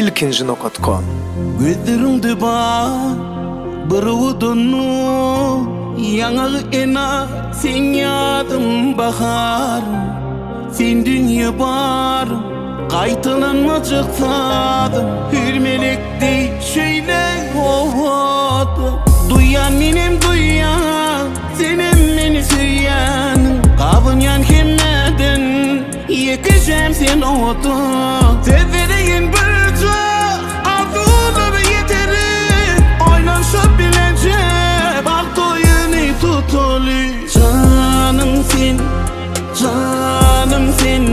ilkinji nokta.com. Gözlerimde bağ Bırıvudunu Yanar ena Sen yadım bahar Sen dünya bar Kaytalanmacık tadım Hürmelekti şöyle ovadı Duyan benim duyan Senin beni süyen Kabın yan kemmedin Yekeceğim sen otu Severeyin bir çok Arzuları yeterin Oynanşıp bilecek Bak doyunu tutulu Canım sen Canım sen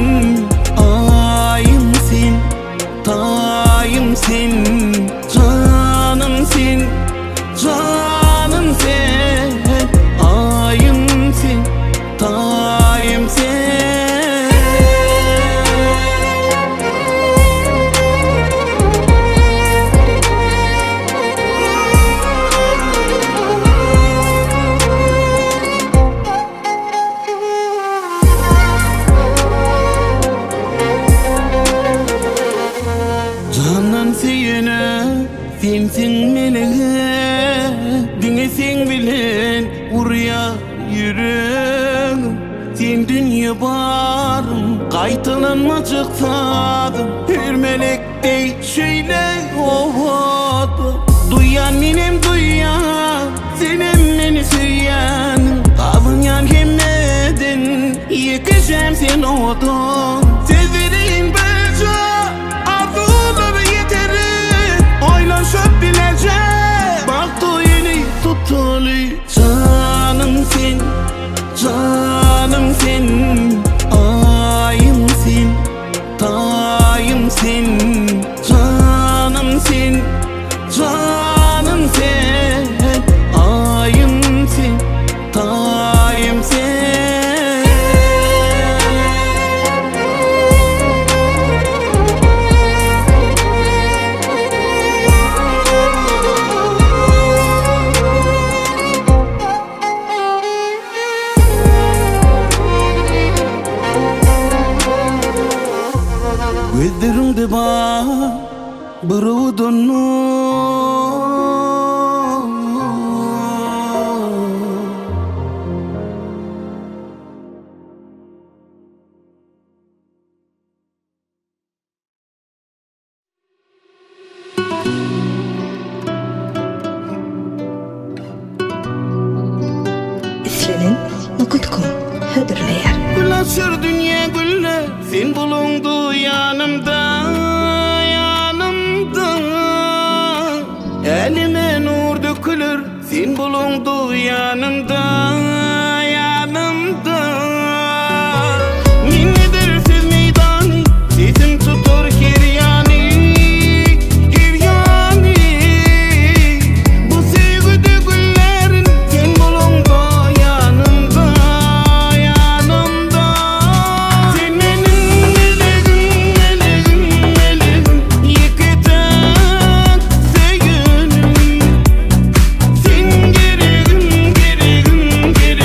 Ayım sen Tayım sen Canım sen Canım sen Ayım sen Tayım sen Canan seyene Sensin meleğe Dinlesin bilen Urya yüreğim Sen dünya barım Kaytalanmacık tadım Hürmelekti şöyle ovadı Duyan benim duyan Senin beni süyen Kabın yan kemmedin Yekeceğim sen odun Severin bir çok Arzuları yeterin Oynanşıp bilecek Bak doyunu tutulu Canım sen Canım sen Ayım sen Tayım sen Canım sen Canım sen Ayım sen Tayım sen Gözlerimde bağ Bırıvudunu Islenin.com Hödürleyer Gülaşır dünya gülle Sen bulundu yanımda Yanımda Elime nur dökülür Sen bulundu yanımda Yanımda Minnedir siz meydani Sesim tutur kiryani Kiryani Bu sevgide güllerin Sen bulundu yanımda Yanımda Sen benim meleğim meleğim meleğim Yıkıtan sevgilim Sen gereğim gereğim gereğim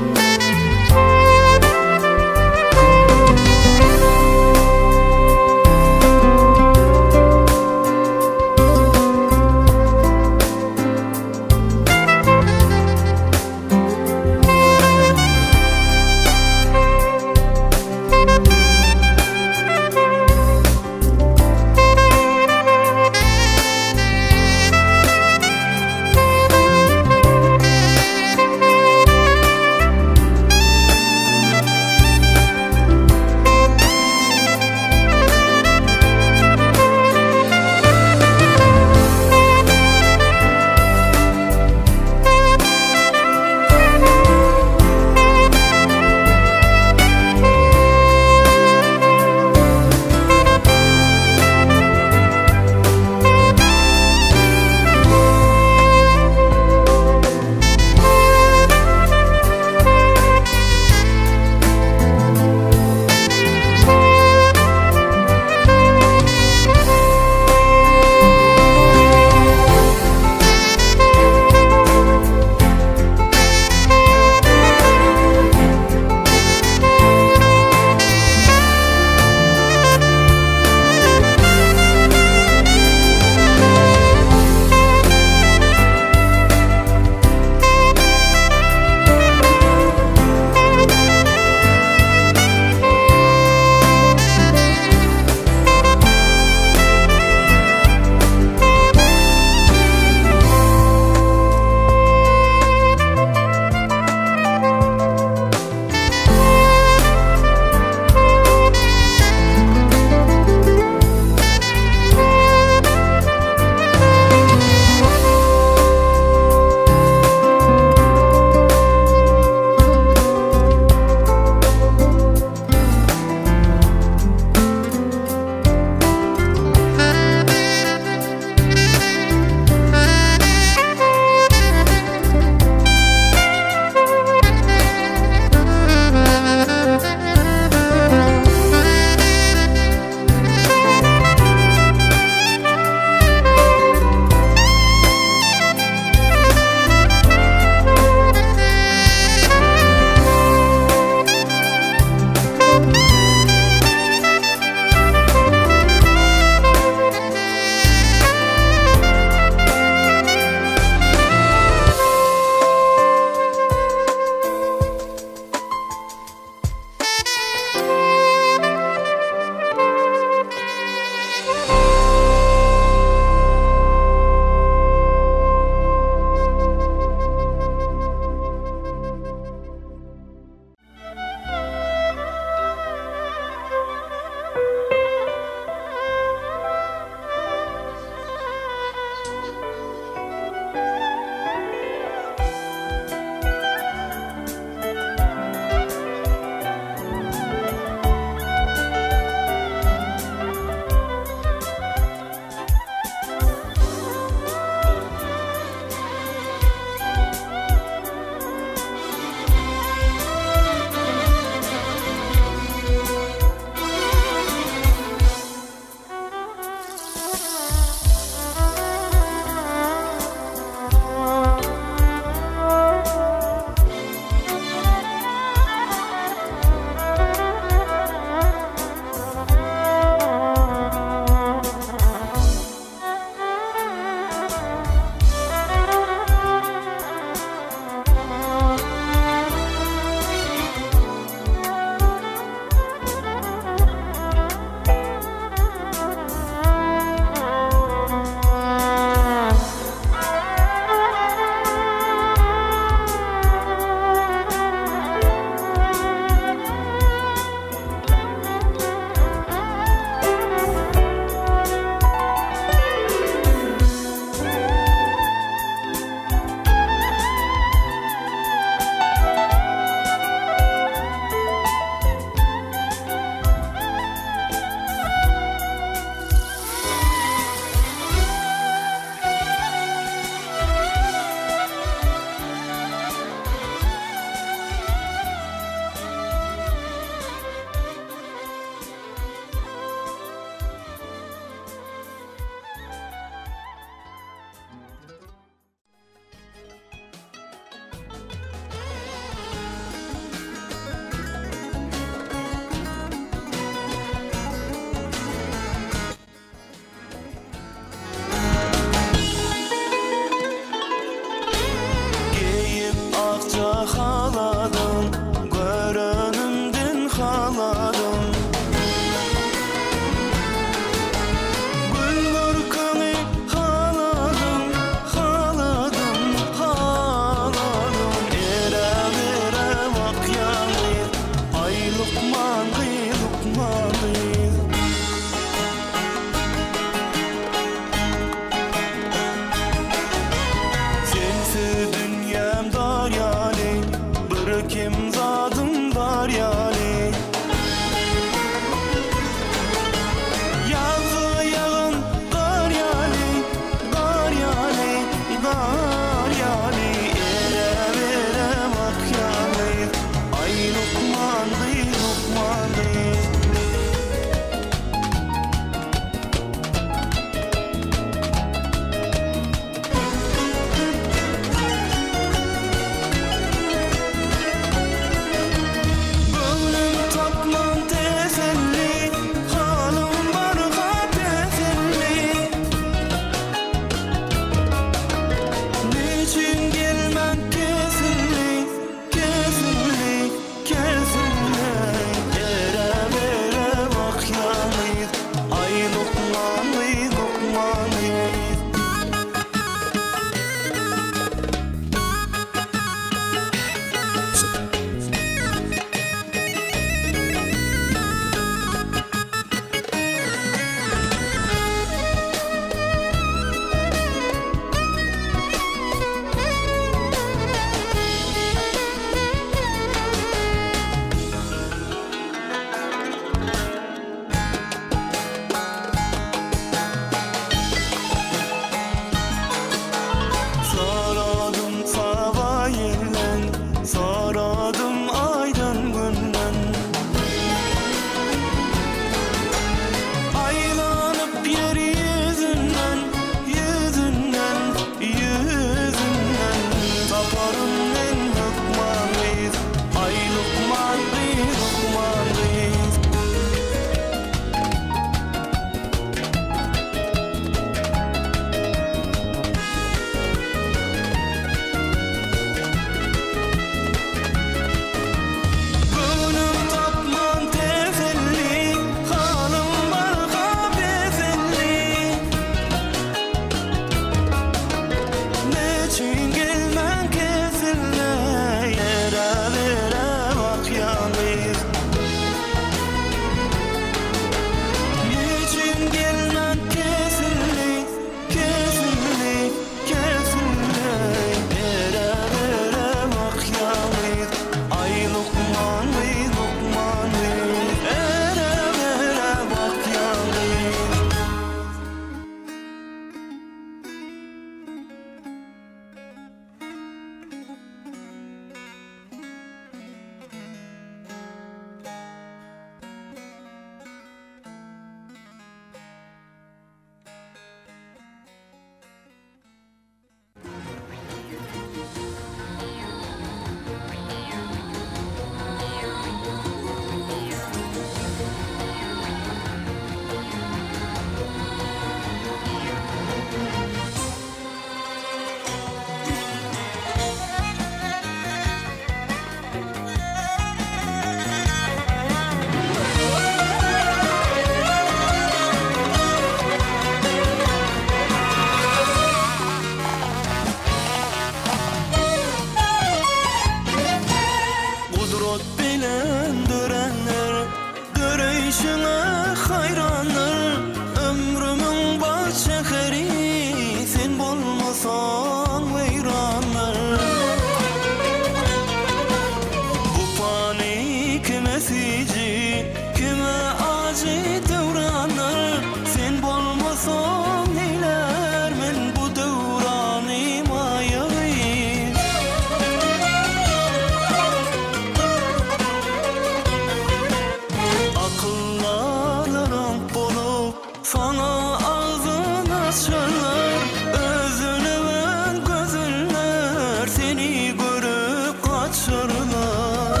sana ağzını açarlar. Özüne ben gözünler seni görüp kaçarlar.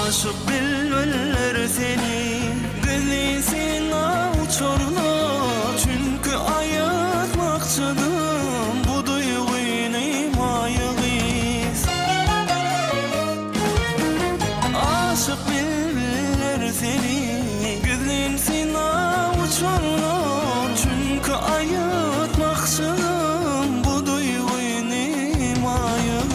Aşık bilmeler seni gizlisin uçarlar. Çünkü ayırtmakçıdım bu duygunu mayığız. Aşık bilmeler seni gizlisin uçarlar. Çünkü ayırtmakçıdım bu duygunu mayığız.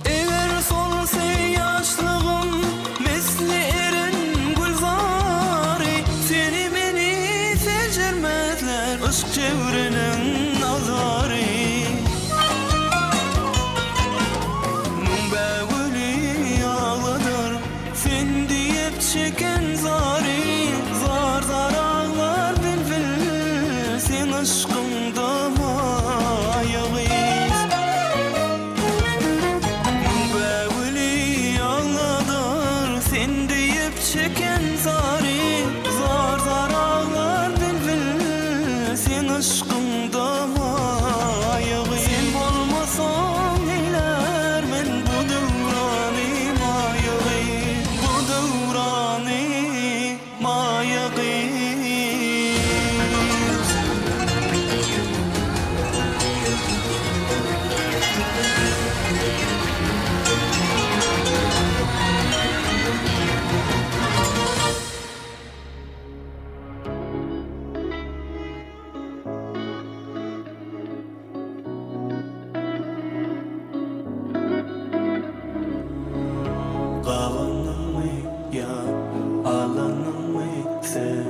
Eğer solsa yaşlığım misli erin gülzari. Seni beni seçirmezler ışk çevrenin nazarı. Mübevveli ağladır sen deyip çeken zari. Zar zar ağlar bilbil sen aşkımda mayığız. Mübevveli ağladır sen deyip çeken zari. Zar zar ağlar bilbil sen aşkımda mayığız. Sen olmasan neyler men bu devrani mayığız. Bu devrani mayığız. Kavanın mı ya alanın mı sen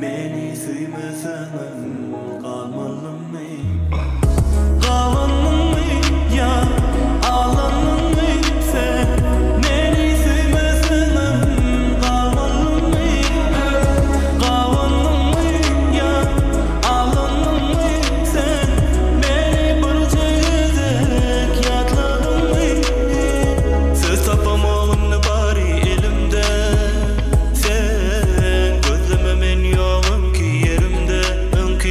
beni sevmesen kalmalım mı? Kavanın mı ya alanın mı sen beni sevmesen kalmalım mı? Kavanın mı ya alanın mı sen beni bir çözecek yatladın mı? Söz tapamam ne bari elimde. Sen gözleme men yoğum ki yerimde. Önki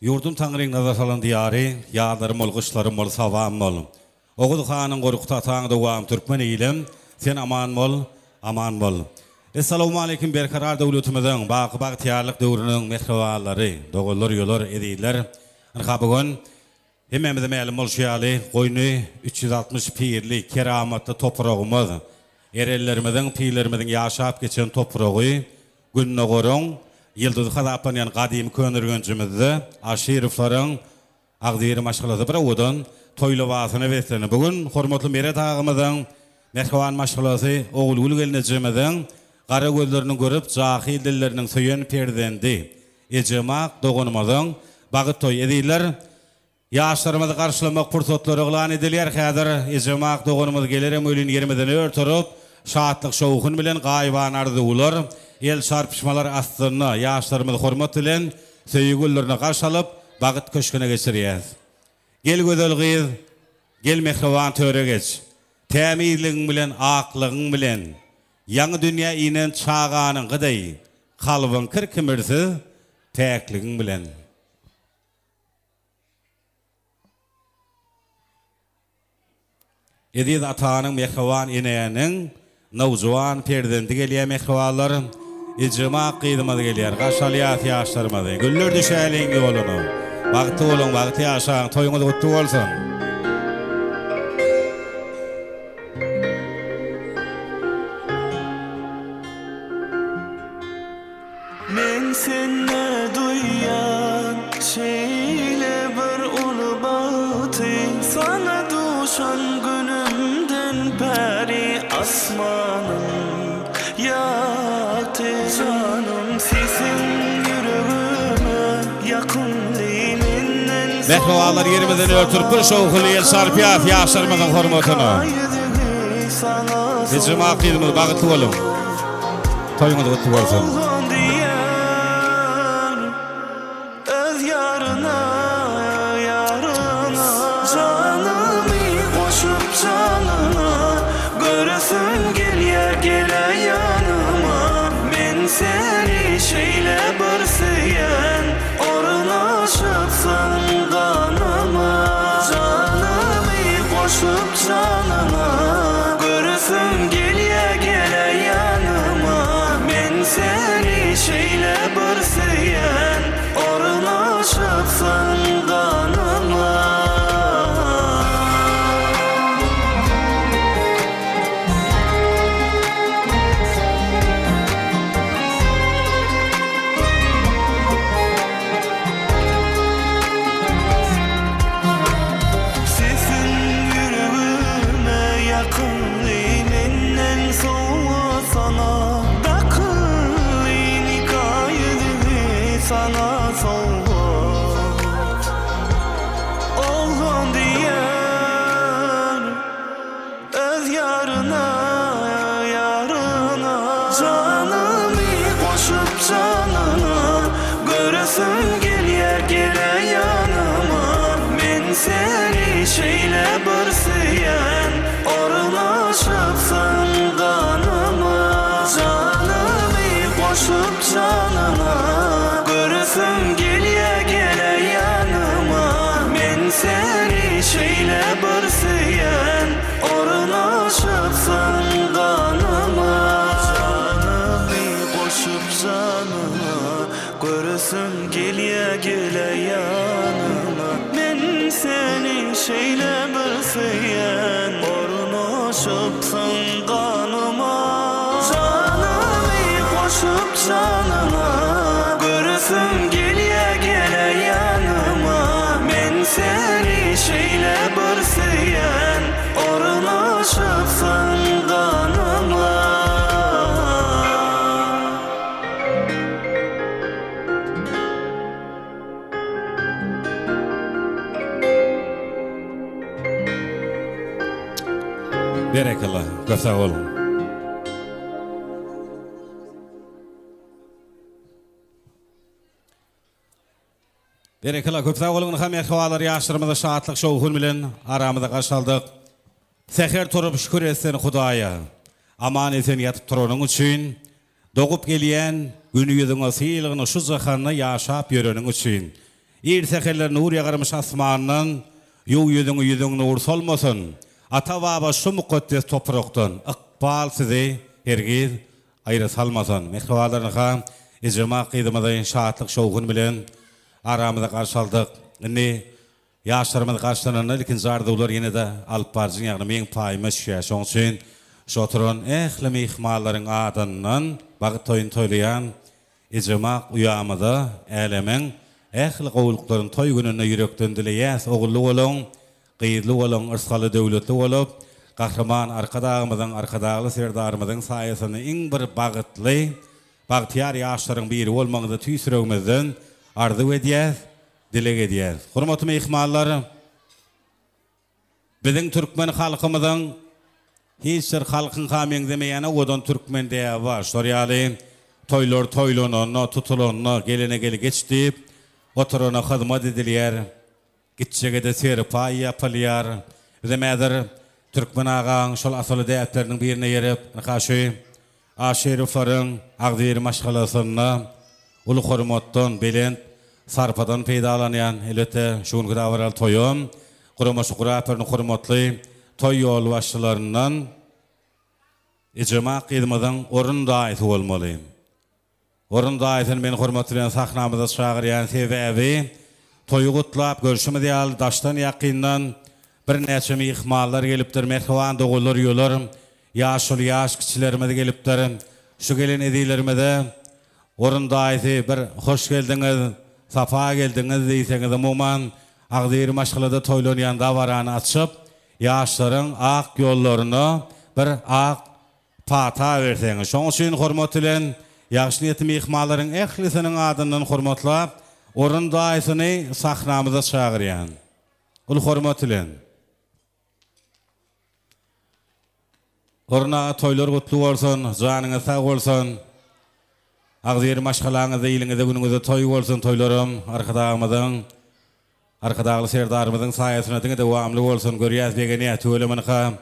Yurdum Tanrı'nın nazar salan diyarı, yağlarım ol, kışlarım ol, savam ol. Oğul Han'ın korkuta atağın doğam Türkmen eylem, sen aman ol, aman ol. Esselamu aleyküm berkarar devletimizin, bakı tiyarlık dövrünün mehrivalları, doğullar yollar ediyler. Bugün hemimize ma'lum bolşaly, koynu 360 pirli, keramatlı toprağımız, erellerimizin, pirlerimizin yaşap geçen toprağı, günne gorun, yıldız hadapanyan kadim könürgöncümüzü, aşiriflerin, ağdiri maşgılası bir oğudun, toylu vasını vesini. Bugün hormatlı meret ağımızın, mehrivan maşgılası, oğul gelinecimizin, qara gözlerini görüp, cahil dillerinin söyün perdendi. Ecemak doğunumuzun, bağıt toy ediyler, yaşlarımızı karşılamak fırsatları oğlan edilyer. Hadir ecemak doğunumuz gelirim, ölün yerimizden örtürüp, şahatlık şoğun bilen gayvan arzular, el çarpışmalar astırına, yaşlarımızı hormat bilen, söygüllerini karşılayıp, bağıt köşküne geçiriyiz. Gel güzel kız, gel mehrivan töre geç. Temizliğin bilen, aklığın bilen, yanı dünya inen çağanın gıday, kalbın kırkımirsiz, tekliğin bilen. Edid atanın mehrivan ineyenin, navzuan perdendi geliye mehrivalların, icma kıydımız geliyer, kaşaliyat yaşlarımızı, güller düşeylin yolunu, vakti olun, vakti yaşayın, toyunuz kutlu olsun. Men senne duyan şeyle bir ulu batı, sana duşan günümden peri asmanım yatı. Canım sesin yüreğime yakın liminden. Mehrivalar yerimizden örtürüp bir şoğul el sarpiyat yaşlarımızın hormatını. Icma kıydımız bağıtlı olun. Toyunuz kutlu olsun. Seni şeyle barsayan, ornaşıpsan kanıma. Canımı koşup canına, görsün gele yanıma. Men seni şeyle barsayan, ornaşıpsan kanıma. Sana soğuk oğlum diyen, öz yarına canımı koşup canına, görsün gele yanıma. Men seni şeyle barsayan, ornaşıpsan kanıma. Canımı koşup canına, görsün gele yanıma. Men seni şeyle barsayan, ornaşıpsan kanıma. Canımı koşup canına, görsün gele yanıma. Men seni şeyle barsayan, ornaşıpsan kanıma. Canımı koşup canına, görsün gele yanıma. Men seni şeyle barsayan, ornaşıpsan kanıma. Berekallah, köfte olun. Berekallah, köfte olun. Hem ehvalar yaşlarımızda şahatlık şoğun bilen aramızda karşıladık. Seher turup şükür etsen Hudaya. Aman eten yatıp turanın için, doğup geliyen günü yüzün asılığını şu zahanını yaşap yörenin için. İrsekeller nur yagarmış asmandan, yüzüň nur solmasın. Ata baba şu mukaddes toprakdan ıqbal sizi hergiz aýra salmasın. Mehribanlaryna icma kıydymyda şahatlyk şowgun bilen aramyzda garşaldyk. Indi yaşlarymyz garşylanan lekin zardylar ýene de alyp barjyň ýagny meň paýyma şeýle. Şoň üçin şoturan ähli mehmanlaryň adyndan bagyt toýun toýlayan icma uýamyda älemeň ähli gowluklaryň toý gününe ýürekden dileýäs. Ogully bolan, gyýdly bolan, ırskaly döwletli bolup, gahraman arkadagly serdarymyzyň saýasyny iň bir bagytly, bagtyar ýaşlaryň biri bolmagyny tüýsüregimizden arzu edýäs, dilek edýäs. Hormatly mehmanlar, biziň türkmen halkymyzyň hiç bir halkyň hamyň demeýäne odan türkmen diýe bar. Şorýaly toýlar toýlanana, tutulana, gelene geçdip, oturana hyzmat edilýär. Gitçege de serpa ýapylýar. Demädir türkmen agaň şol asaly däpleriniň birine ýerip, nakaşy aşeriflaryň agdyr maşgalasyna ulu hormatdan bilen sarpadan peýdalanýan elbetde şuň gıdawaral toýum, gurama şukraparyň hormatly toý ýol başçylaryndan icma kıydymyzyň orunda aýty bolmaly. Orunda aýtyn men hormatly sahnamyza çagyrýan sebebi toýu gutlap görüşimi diýal daşdan ýakyndan bir näçe mehmanlar gelipdir, mehriban dogullar ýolar, ýaş kiçilerime de gelipdir. Şu gelen edilerime orunda aýty bir hoş geldiňiz, safa geldiňiz diýseňiz muman agdyr maşgalada toýlanýan dawarany açyp ýaşlaryň ak ýollaryna bir ak pata berseňiz. Şoň üçin hormatly ýaşy niýetli mehmanlaryň ählisiniň adyndan hormatlap orunda aýtyny sahnamyza çagyrýan. Ul hormatly Orna toýlar gutly bolsun, janyňyz sag bolsun. Agdyr maşgalaňyzda ýylyňyzda günüňizde toý bolsun, toýlarym arkadagy serdarymyzyň saýasyna diňe dowamly bolsun. Görýäs begeni tölemeniha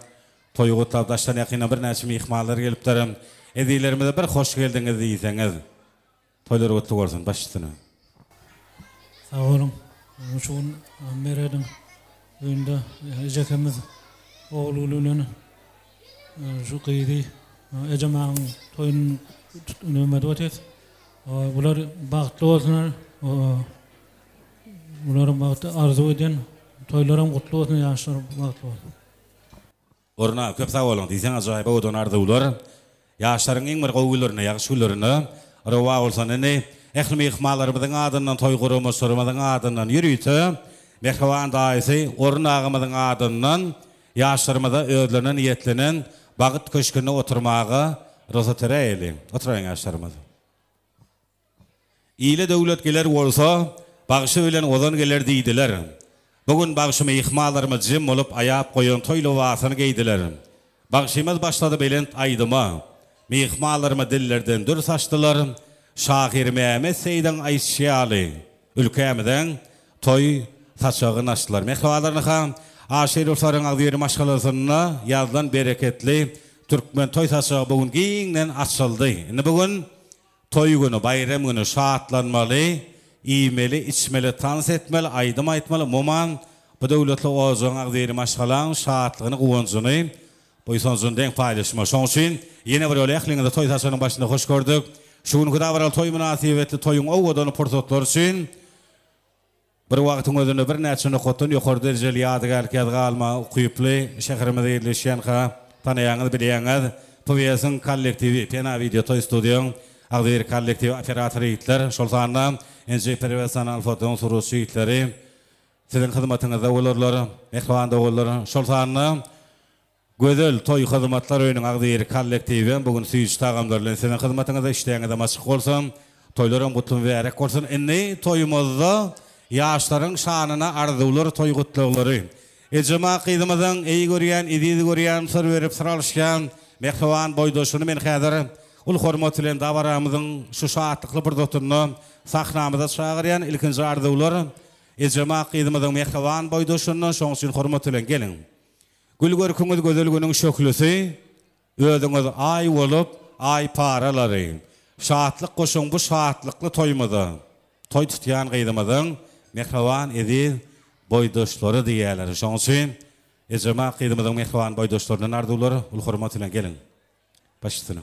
toýu gutlap daşdan ýakyndan bir näçe mehmanlar gelipdir. Edilerimizde bir hoş geldiňiz diýseňiz. Toýlar gutly bolsun başçysyna. Sağ olun. Şuň meredin öňünde ejekemiz oğlululyny şu gyýdy ejemaň toýun nömet ötet. Bular bagtly bolsunlar. Bularym bagty arzu eden toýlarym gutly bolsun, ýaşlarym bagtly bolsun. Orna köp sag bolun diýseň ajaýyp odan arzuwlar. Ýaşlaryň iň bir gowullaryna, ýagşylaryna rawa bolsun. Ene ähli mehmanlarymyzyň adyndan toý guramy sormanyň adyndan ýürüýte. Mehriban daýysy ornagymyzyň adyndan ýaşlarymyza özlerine niýetlenen bagyt köşküne oturmagy ruhsat ereýeli. Oturaň ýaşlarymyz. Ýyly döwlet geler bolsa, bagşy bilen odan geler diýdiler. Bugün bagşy mehmanlarymyz jim bolup aýap goýan toýly wasyny geýdiler. Bagşymyz başlady bilen aýdyma. Mehmanlarymyz dillerden dür saçdylar. Şahir Mehmet Seýdan Aýşýaly ülkemizden toy saçagyny açdylar. Mehribanlaryna aşeriflaryň agdyr maşgalasyna ýazdan bereketli türkmen toy saçagy bugün giňden açyldy. Indi bugün toy günü, bayram günü şatlanmaly, iýmeli, içmeli, tans etmeli, aýdym aýtmaly. Muman bu döwletli ozaň agdyr maşgalaň şatlygyny, guwançyny boýsanjyň deň paýlaşma. Şoň üçin ýene bir ýol ähliňizde toy saçagynyň başynda hoş gördük. Şuň gıdawaral toý münasibetli toýuň owgadan pursatlar üçin bir wagtyň özünde bir näçe nokotun ýokary derejeli ýadygarlyk ýazgalma ukyply şäherimizde ýerleşýän tanaýaňyz bilýäňiz Powiýasyň kollektiwi Pena Video Toy Studio agdyr kollektiwi operatorlar şol sanda enje professional foton surusy ýitleri siziň hyzmatyňyzda bolarlar, mehriban dogullar şol sanda gözel toy hyzmatlar öýüniň agdyr kollektiwi bugün süýüş tagamlar bilen siziň hyzmatyňyzda işleýäňizde maşyk bolsun, toýlarym gutly we berek bolsun. Indi toýumyzda ýaşlaryň şanyna arzuwlar, toy gutlyklary. Ejma kıydymyzyň eýi görýän, ididi görýän, sır berip sıralışýan mehriban boýdoşuny men häzir ul hormat bilen dawaramyzyň şu şahatlykly bir dotuny sahnamyza çagyrýan ilkinji arzuwlar. Ejma kıydymyzyň mehriban boýdoşuny şoň üçin hormat bilen gelin. Gül görküňiz gözel günüň şöklüsi, özüňiz ay bolup, ay paralary. Şahatlyk goşuň bu şahatlykly toýmyda. Toy tutýan gydymyzyň mehriban ediz boydoşları diýerler. Şoň üçin ejema kıydymyzyň mehriban boydoşlarynyň arzuwlary ul hormat bilen gelin. Başlatyny.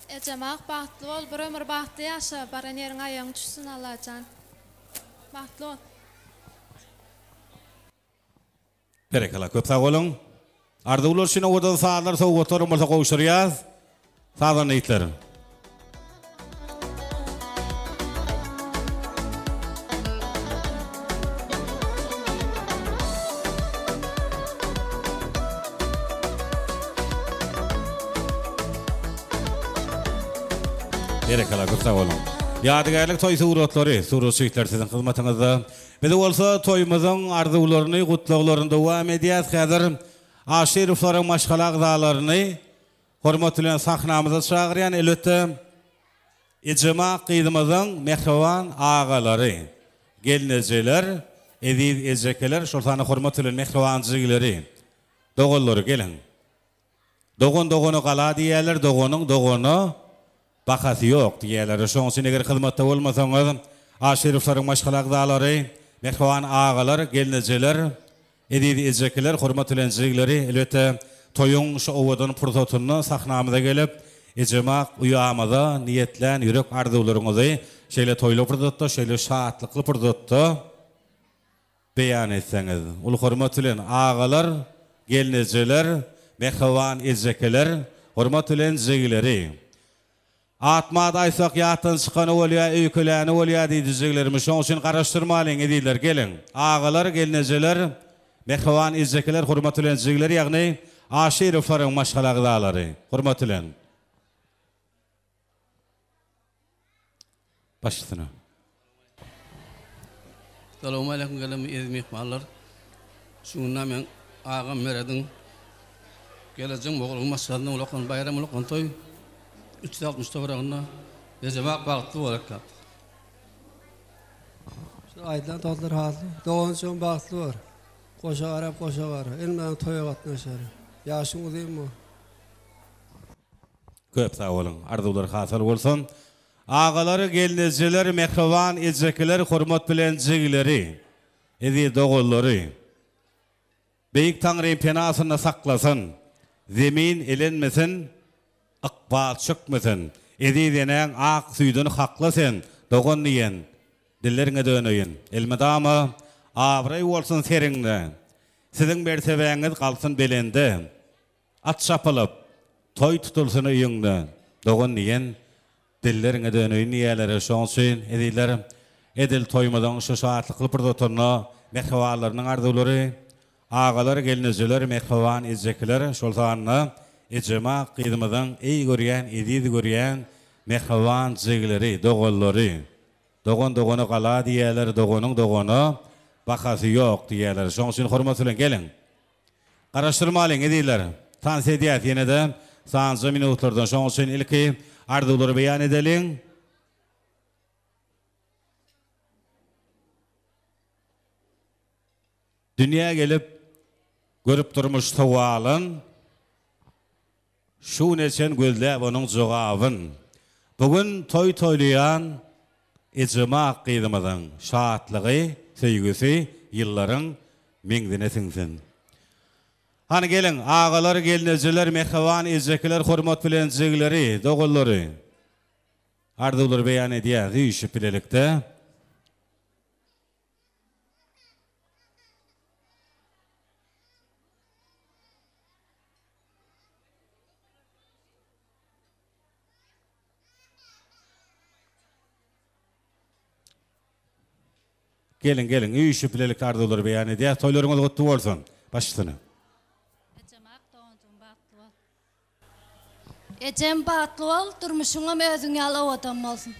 Ecemak bahtlı ol, bir ömür bahtlı yaşa, baran yerin ayağın düşsün Allah'can. Bahtlı ol. Berekala, köp sağ olun. Arzuwlar şuna orada sağlar, sowgatlar bolsa gowşurýar. Sağdan eýtler. Berekala, köp sağ olun. Ýadygärlik toý suratlary, suratçylar sizin hyzmatyňyzda. Bizi bolsa toýumyzyň arzuwlaryny, gutlaklaryny dowam edýär. Häzir aşyriflaryň maşgala agzalaryny hormat bilen sahnamyza çagyrýan elbetde ejema kıydymyzyň mehriban agalary, gelinjeler, ediz ejekeler, şolsany hormat bilen mehribançylygy, dogallary gelin. Dogon gala diýerler, dogonyň dogony bakasy ýok diýerler. Şoň üçin eger hyzmatda bolmasaňyz, aşyriflaryň maşgala agzalary, mehriban agalar, gelinjeler, ediz ejekeler, hormat bilen jigleri elbetde toyun şu owadan pursatyny sahnamyza gelip ejema uýamada niýetlen ýürek arzuwlaryňyzy şeýle toýly pursatda, şeýle şatlykly pursatda beýan etseňiz. Ul hormat bilen agalar, gelinjeler, mehriban ejekeler, hormat bilen jigleri. Atmada aysak ýatdan çykan bolýar, öýkeläni bolýar diýjeklerimiz. Şoň üçin garaşdyrmalyň ediler gelin. Agalar, gelinjeler, mehriban ejekeler, hormat bilen jigleri, ýagny aşyriflaryň maşgala agzalary. Hormat bilen. Başlatyny. Assalamu alaykum galam mehmanlar. Şuna men agam meredin. Geleceğim oğlum maşgalany ulaqan bayram ulaqan toy 360 tavrağına ejema bagtly bolar. Şu aydan tollar hazır. Doğan şon bagtly var. Koşa arap koşa var. Elmen toya gatnaşar. Yaşyň uzaymy? Köp sağ olun. Arzuwlar hasal bolsun. Agalary, gelinjeler, mehriban ejekeler, hormat bilen jigleri, edi dogallary. Beýik Taňryň penasyna saklasyn. Zemin elenmesin, ykbal çökmesin. Edi denen ak suýdan haklasyn. Dogan diýen dilleriňe döneýin. Elmedama abray bolsun seriňde. Siziň bersebeňiz galsyn belende. At şapylyp, toy tutulsun öýüňde. Dogan diýen dilleriňe döneýin ýerlere şoň üçin ediler. Edil toýmadan şu şatlykly pursatyny mehribanlarynyň arzuwlary, agalar, gelinjeler, mehriban ejekeler, şol sanyny ejema kıydymyzyň eý görýän, ediz görýän mehriban jigleri, dogallary. Dogony gala diýerler, dogonyň dogony bakasy ýok diýerler. Şoň üçin hormat bilen gelin. Garaşdyrmalyň ediler. Tans edýär ýene-de sanjy minutlardan şoň üçin ilki arzuwlary beýan edeliň. Dünýä gelip görüp durmuş tawalyn şu neçen gözläp onuň jogabyn. Bugün toy toýlayan ejema kıydymyzyň şatlygy, söýgüsi ýyllaryň meňdine siňsin. Hani gelin, agalar, gelinjeler, mehriban ejekeler, hormat bilen jigleri, dogallary. Arzuwlary beýan edýär, diýişip bilelikde. Gelin, üýüşip bilelik arzuwlary beýan edýär. Toýlaryňyz gutly bolsun. Başlatyny. Ecem bahtlı ol, durmuşuna özüňe alap adam bolsun.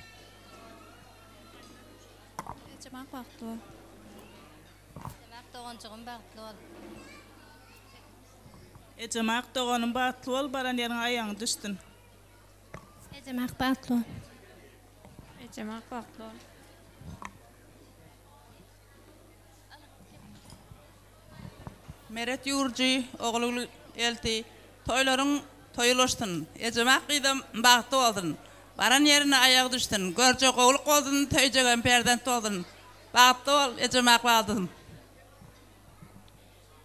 Ecemak bahtlı ol. Ecemak doğançığın bahtlı ol. Ecemak doğanın bahtlı ol, baran yerin ayağın düştün. Ecemak bahtlı ol. Ecemak bahtlı ol. Meret Yurji, oğlu elti, toyların toyulaştın. Ecemak kıydam bahtlı oldun. Baran yerine ayak düştün. Görce oğluk oldun, töycegen perden oldun. Bağıttı ol, ecemak bağıdın.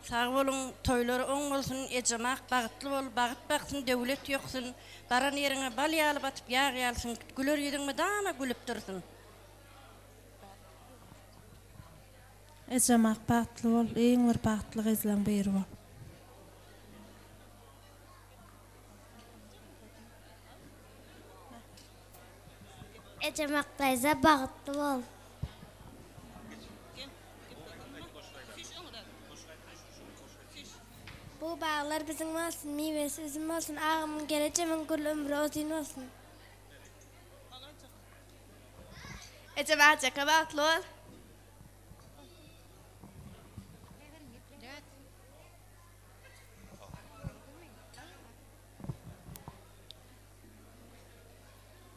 Sağ olun, toyları on olsun, ecemak bağıtlı ol, bağıt baksın, devlet yoksun. Baran yerine bal yalı batıp yağ yalsın, gülür yedin mi dana gülüp dursun. Ecemak bağıtlı ol, en bir bağıtlı gizlen beri ol. Ecemak teyze bağıtlı ol. Bu bağlar bizim olsun, meyvesi bizim olsun, ağamın geleceğimin gül ömrü ozin olsun. Ecemak caka bağıtlı ol.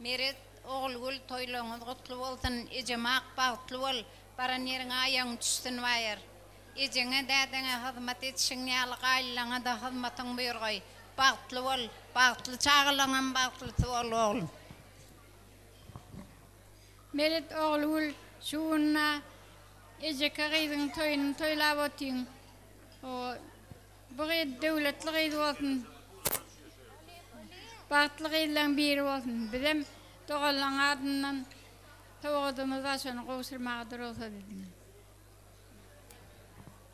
Meret oğul toyluğunuz kutlu olsun, ecemak bağıtlı ol, baran yerine ayağın düşsün vayır. Ecene dədəngə hizmet etişin yalık ailana da hizmetin buyurğay. Bağıtlı ol, bağıtlı çağılanan bağıtlı ol oğul. Meret oğul şuunna eceke gıydın toyunu toylab otin. Bu gıydı devletli gıydı olsun. Bağıtlı gıydılan biri olsun. Bizim doğulan adından toğudumuz aşını qoğuşurmağıdır olsa dedim.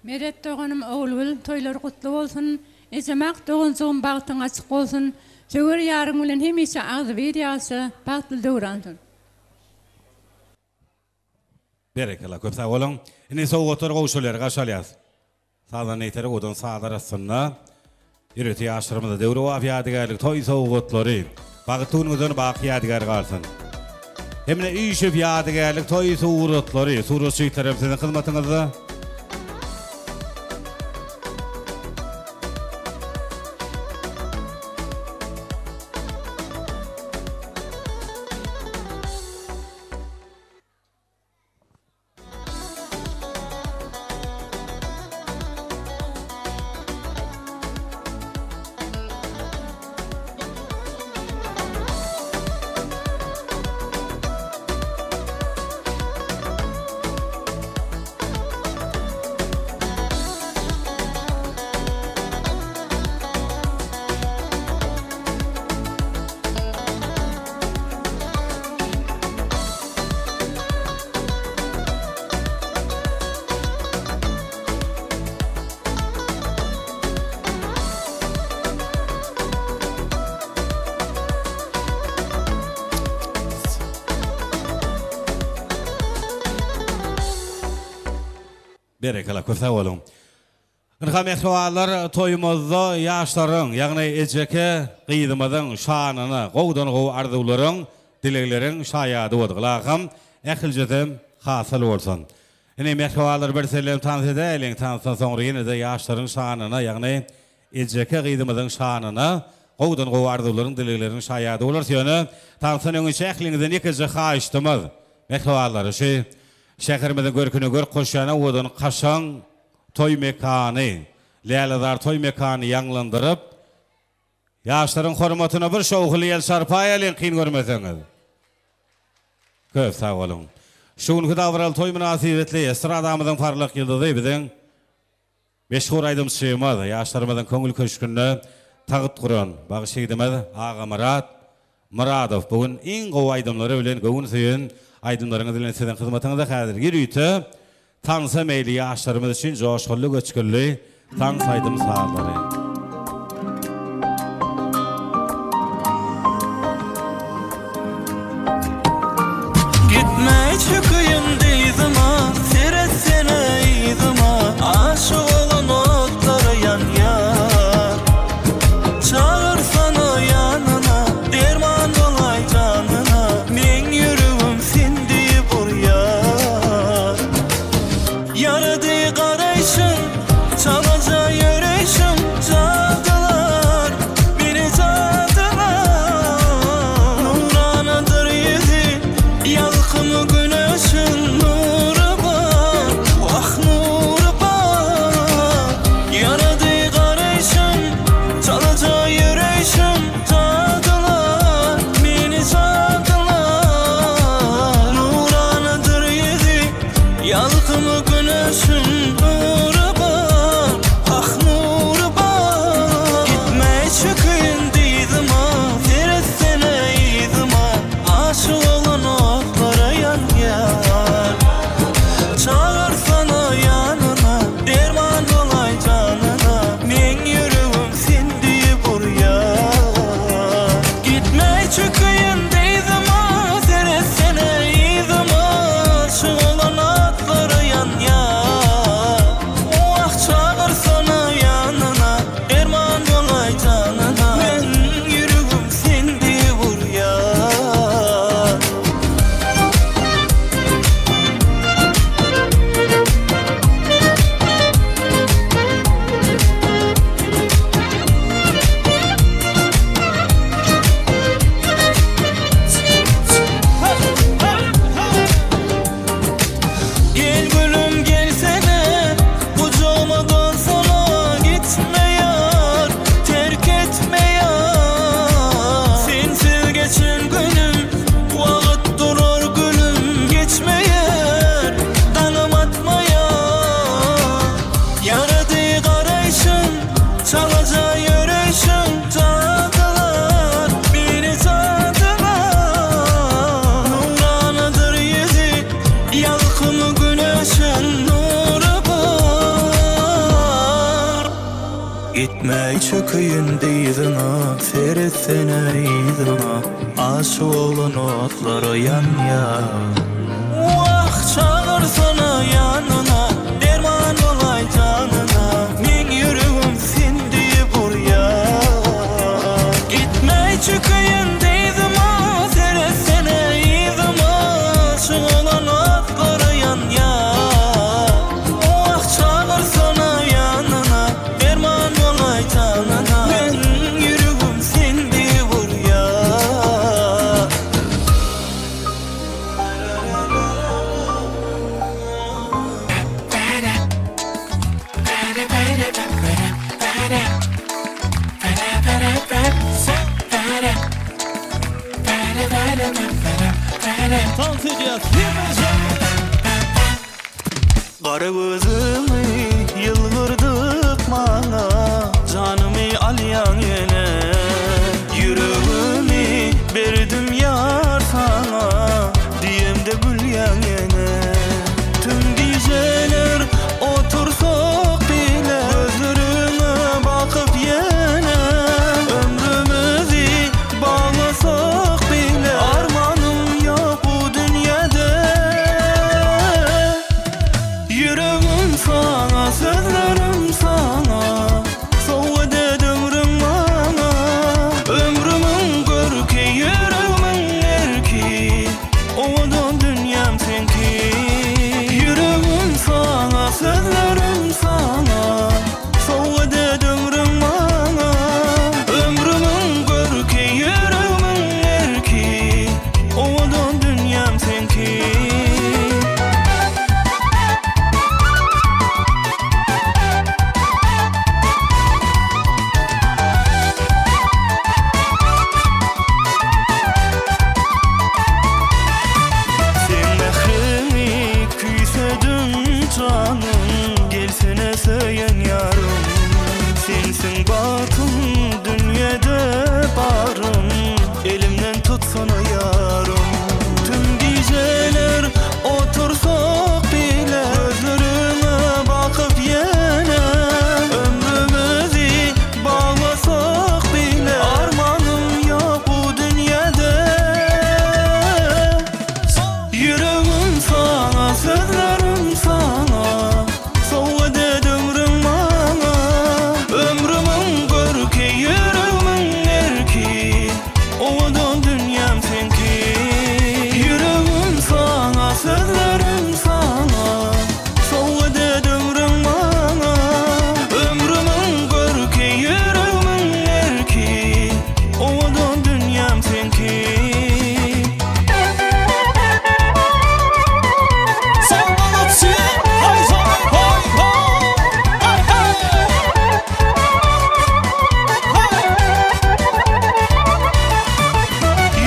Meret doğanım oğul toylar kutlu olsun. Ecemak doğuncuğun bağıtın açık olsun. Söğür yarın ulan hemişe ağzı veriyası bağıtlı doğransın. Berekela, köp sağ olun. Ine soğuk otur qoğuşular qaşalyaz. Sağdan eyteri qoğdun sağdar asınna. Yürütü yaşlarımızda devri vaf yadigarlık toy soğuk otları. Bağıttuğunuzun baqı yadigar qalsın. Hemine işif yadigarlık toy soğuk otları. Suru süytlerim sizin xizmatınızda. Berekela, köp sağ olun. Mehrualar toyumuzda yaşların, yani eceke qıydımızın şanını, qoğdan qoğu arzuların, dileklerin şayadı oduqlağım, ekilcedim hasıl olsun. Yine mehrualar bir selim tansi değilin, tansidan sonra yine de yaşların şanını, yani eceke qıydımızın şanını, qoğdan qoğu arzuların, dileklerin şayadı olursa, yani tansının şeklingizin ikici xaiştimiz, mehruaları şey, şehrimizin görkünü gör, koşana odun kaşan toy mekanı, Leyladar toy mekanı yanlandırıp, yaşların hürmetine bir şoğul el sarpayalın qiyin görmeseniz. Köp sağ olun. Şuun davral toy münasibetli, sıradamızın parlak yıldızı bizden meşhur aydım sığmadı. Yaşlarımızın köngül köşkünü tağıt kuran, bağışıydımız Ağa Muradov. Bugün en qoğu aydımları bilen göğün suyun aydınlarınız ile sizin hizmetinize hadir yürüytü. Tansa meyli yaşlarımız için coşkullu göçküllü tan saydım sağları. Gitme çıkayım deydim ha, seret sene iydim ha. Aşık olan otlara yan yar. Çağırsan o yanına, derman olay canına. Men yürüvüm sindi buraya. Yaradı qarayışın, çalaca yüreşim. çöküyün deydina, feretene eydina, aşık olan otları yan yan. Vah çağırsana yanına, derman olay canına, men yüreğim sindi buraya. Gitme çöküyün deydina, feretene eydina, aşık olan otları yan yan. Kara gözümü yılgırdık bana, canımı alyan yine. Yüreğimi verdim yar sana, diyem de gülyan yine. Tüm geceler otursak bile, gözlerine bakıp yine. Ömrümüzü bağlasak bile, armanım yok bu dünyada. Yüreğim sana, sözlerim sana, soğuk dedim bana. Ömrümün görki, yüreğimin erki, oğudun dünyam senki. Yüreğim sana, sözlerim sana, soğuk dedim bana. Ömrümün görki, yüreğimin erki, oğudun dünyam senki. Gelsene söyleyen yarım, sensin batım dünyada barım, elimden tutsana yarım. Tüm geceler otursak bile, gözlerine bakıp yine. Ömrümüzü bağlasak bile, armanım yok bu dünyada. Yüreğim sana, sözlerim sana, soğuk dedim bana. Ömrümün görki, yüreğimin erki, oğudun dünyam senki. Yüreğim sana, sözlerim sana, soğuk dedim bana. Ömrümün görki, yüreğimin erki, oğudun dünyam senki.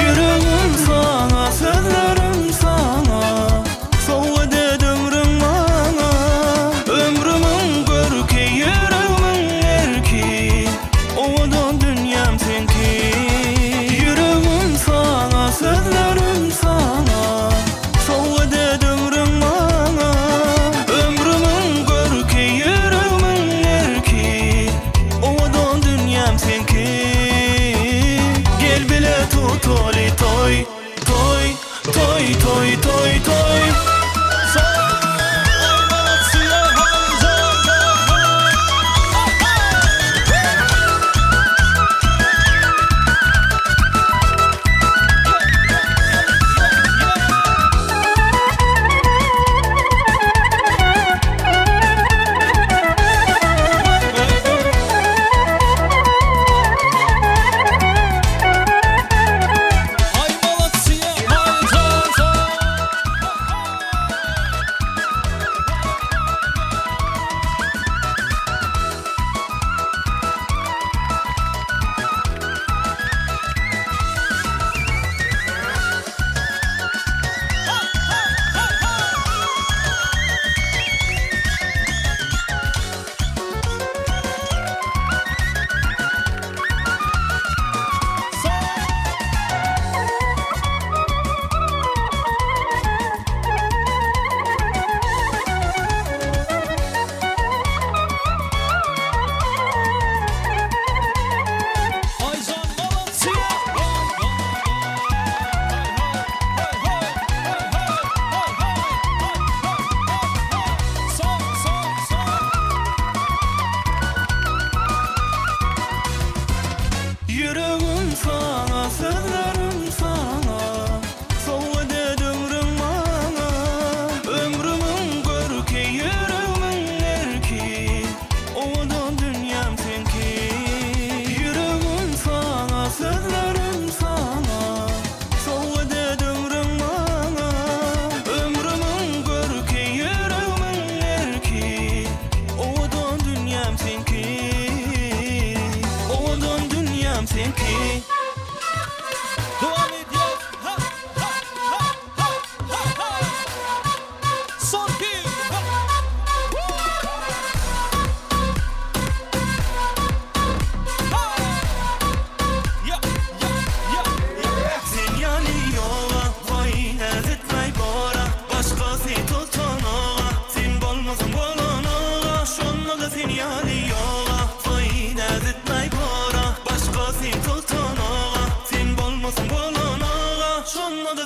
Yüreğim sana, sözlerim sana, soğuk dedim bana. Ömrümün görki, yüreğimin erki, oğudun dünyam senki. Yüreğim sana, sözlerim sana, soğuk dedim bana. Ömrümün görki, yüreğimin erki, oğudun dünyam senki. Gel bile tut oli toy, toy, toy, toy, toy, toy.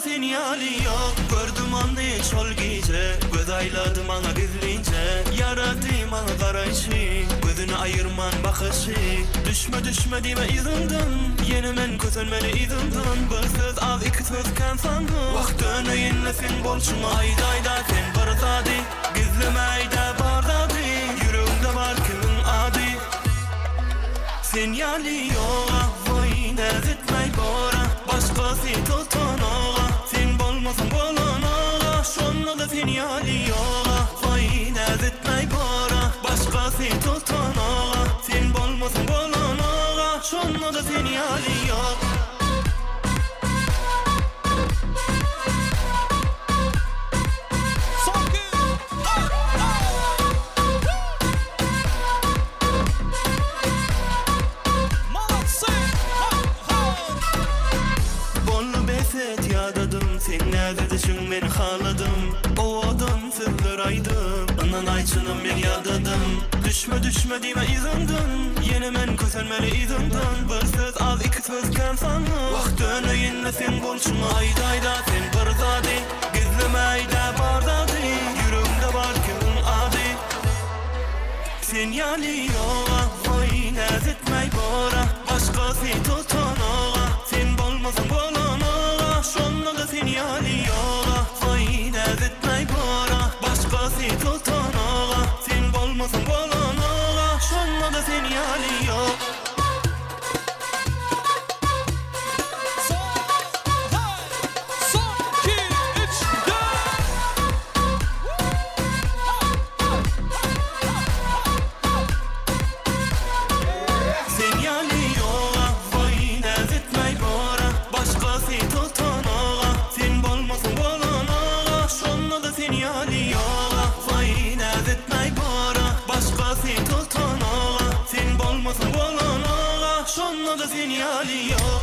sinyali yok. Gördüm anı şol gece, göz ayladım ana gizlince. Yaradım ana karayşı, gözünü ayırman bakışı. Düşme dime izimden, yeni men kötülmeli izimden. Bir söz az iki söz kan sandım. Vaxt önüyinle sen bolşun ayda sen barzadi. Gizlime ayda barzadi, yüreğimde var kimin adi. Sinyali yok, vay nezitmey bora. Başkası tutun oğa, sen bolmasın bolun oğa. Şonla da sinyali yok, vay nezitmey bora. Başkası tutun oğa, sen bolmasın bolun oğa. Şonla da sinyali yok. Sen neredesin ben haladım. O adam sızlar aydım. Anan ayçınım ben yadadım. Düşme dime izimden. Yeni men kötülmeli izimden. Bir söz az iki söz kan sandım. Vaxt önüyinle sen bolşun ayda sen barzadi. Gizlime ayda barzadi. Yüreğimde var kimin adi. Sinyali yok, vay nezitmey bora. Başkası tutun oğa, sen bolmasın bolun oğa. Şonla da sinyali yok, vay nezitmey bora. Başkası tutun oğa, sen bolmasın bolun oğa. Şonla da sinyali yok. Şonla da sinyali yok.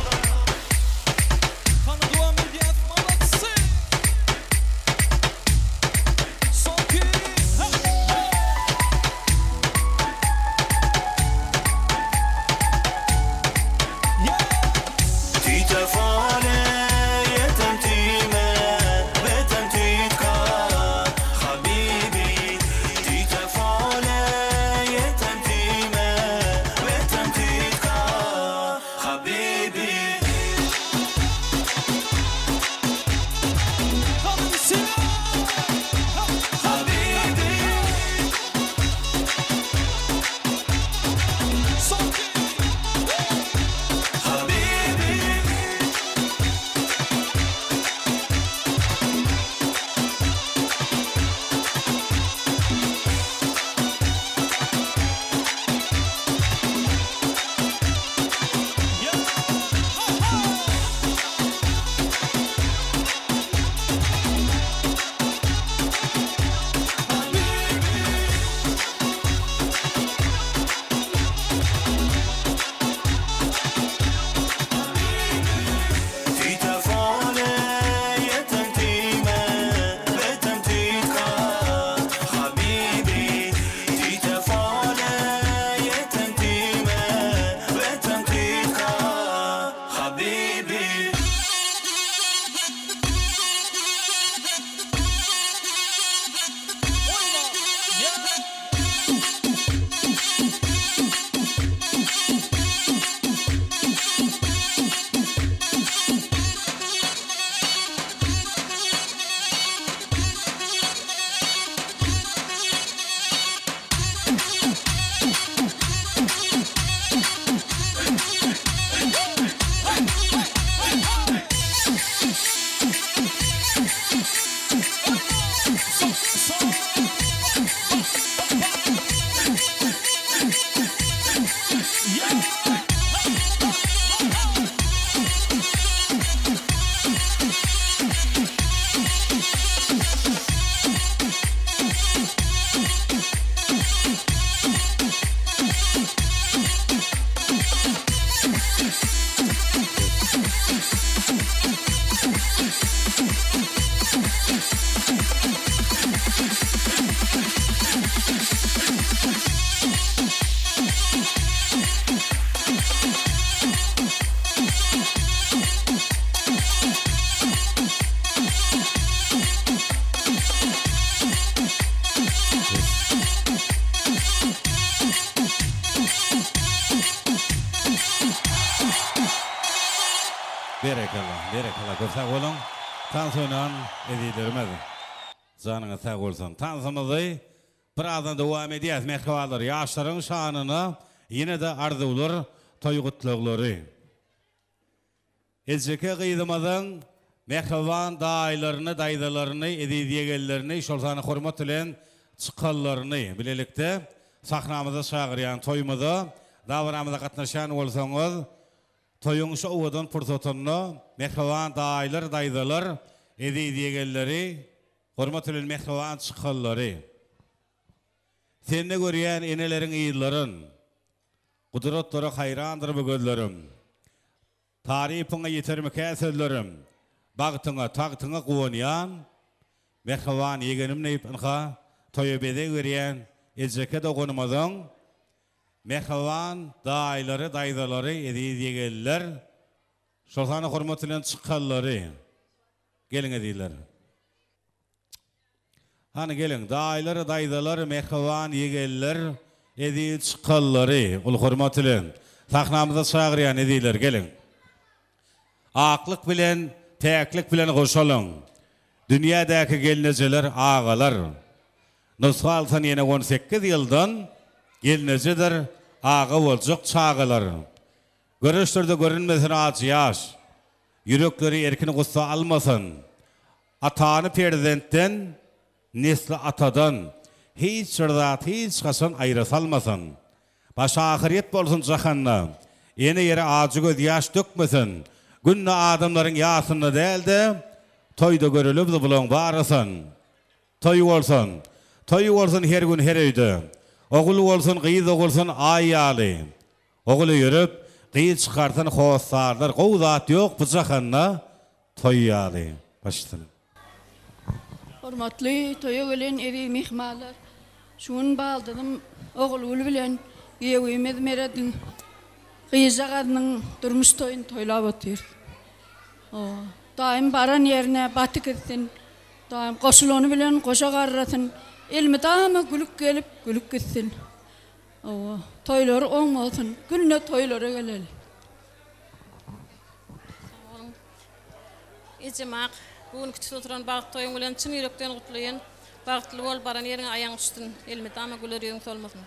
Berekalla. Köpsä bolun. Tansunan edilermedi. Canına sağ olsun. Tansımızı birazdan devam edeceğiz. Mehkavallar yaşların şanını yine de arzular, toygutlukları. Elçeke kıydımızın mehkavan dayılarını, dayıdalarını, edidiyegellerini, şolsanı hürmet ile çıkallarını bilelikte sahnamızı çağırayan toyumuzu, davranımıza katnaşan olsanız, toyun şu uğudun fırsatını mehkavan dayılar, dayıdalar, edidiyegelleri, hürmet ile mehkavan çıkalları. Seni görüyen enelerin iyillerin, kudretleri hayrandır bu gözlerim. Tarifine yetermeke sözlerim. Bağtına, taktına kuvanyan, mehkavan yegenim neyip inha, toyubede görüyen, elçeke dokunmadan, mehkavan dayıları, dayıdaları, edidiyegeller, şolsanı hürmetilen çıkalları. Gelin ediler. Hani gelin, dayıları, dayıdaları, mehkavan yegeller, ediyi çıkalları, ul hürmetilen. Sahnamıza çağırayan ediler, gelin. Aklık bilen, teklik bilen koşalım. Dünyadaki gelineceler ağalar. Nushaltan yine 18 yıldan gelinecedir ağa olacak çağılar. Görüşlerde görünmesin ağaç yaş. Yürekleri erkini kussa almasın. Atanı perdentten, nesli atadan hiç şırdat, hiç kasan ayrı salmasın. Başa ahiret bolsun cahanna. Yeni yere ağacı göz yaş dökmesin. Günne adamların yasını değil de toyda görülüp de bulun barısın. Toy olsun her gün her öyde. Oğulu olsun, kıyız olsun ayyalı. Oğulu yürüp, kıyız çıkartın hoşsarlar. Kovzat yok bu cahanna toyyalı. Başlayalım. Hormatly toya gelen eri mehmanlar. Şun baldynym oğul bilen ýewimiz meredin. Kıyıza kadının durmuş toyun toylap otur. Daim baran yerine batık etsin. Daim koşulunu bilen koşa garratın. Elmi dama gülük gelip gülük gitsin. Toyları olmasın. Günne toylara geleli. Ecemak, bugün küçük oturan bağıt toyun bilen çın yürekten kutlayan. Bağıtlı ol baran yerine ayağın üstün. Elmi dama güler yüzün solmasın.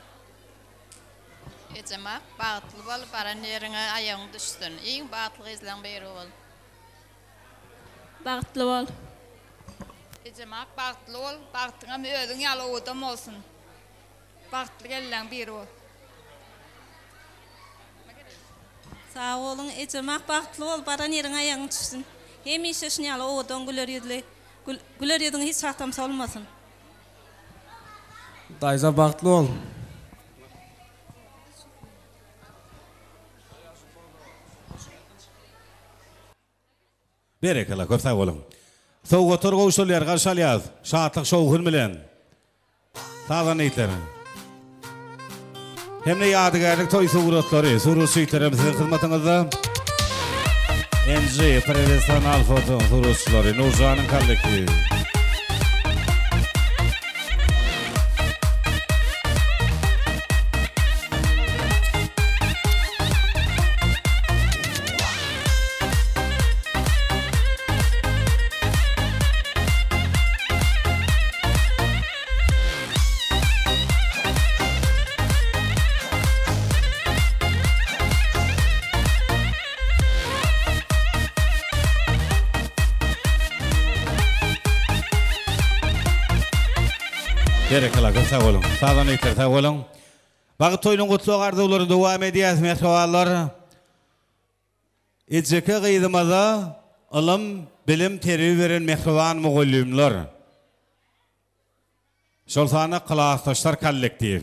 Ecemak, bağıtlı bol, baran yerine ayağın düştün. İyin bağıtlı izlen beri ol. Bağıtlı ol. Ecemak, bağıtlı ol, bağıttığım ödün yalı odam olsun. Bağıtlı gelen beri ol. Sağ olun, Ecemak, bağıtlı ol, baran yerine ayağın düştün. Hem işeşin yalı odam güler yüzle. Güler yüzün hiç sahtam solmasın. Dayza bağıtlı ol. Berekalla, köp sağ olun. Soğutur koşullar karşılayaz. Şahatlık şoğun bilen. Sağdan eytler. Hem de yadigarlık toy suğurutları, suğurut süytlerimizin hizmetinizde. Enci, profesyonel foto suğurutçuları, Nurcan'ın kallekli. Berekalla, sağ olun. Sağdan eytler, sağ olun. Bağıt toyunun kutlu arzuları devam edeceğiz, mehkavallar. Eceke kıydımada ılım, bilim, terbiye veren mehkavan muğullimler. Şolsana klastaşlar kollektiv.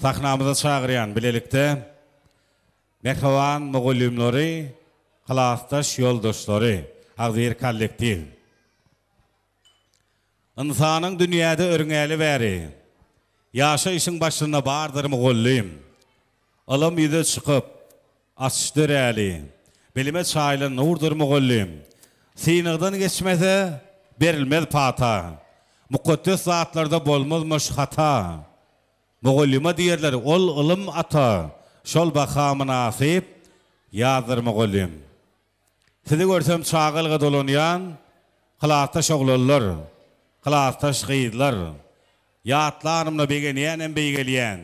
Sahnamıza çağırayan bilelikte mehkavan muğullimleri, klastaş yoldaşları, ağzir kollektiv. İnsanın dünyada örüngeli veri. Yaşayışın başına bardır muğullim. Ilım yüze çıkıp, açtır eli. Bilime çaylı nurdur muğullim. Sinigden geçmese berilmez pata. Mukaddes zatlarda bolmazmış hata. Muğullima diyerler ol ılım ata. Şol baka münasip yazdır muğullim. Sizi görsem çağılga dolunyan, kılaqtaş oğlanlar, kılaqtaş gıydlar, yatlarımla begeniyen en beygeliyen,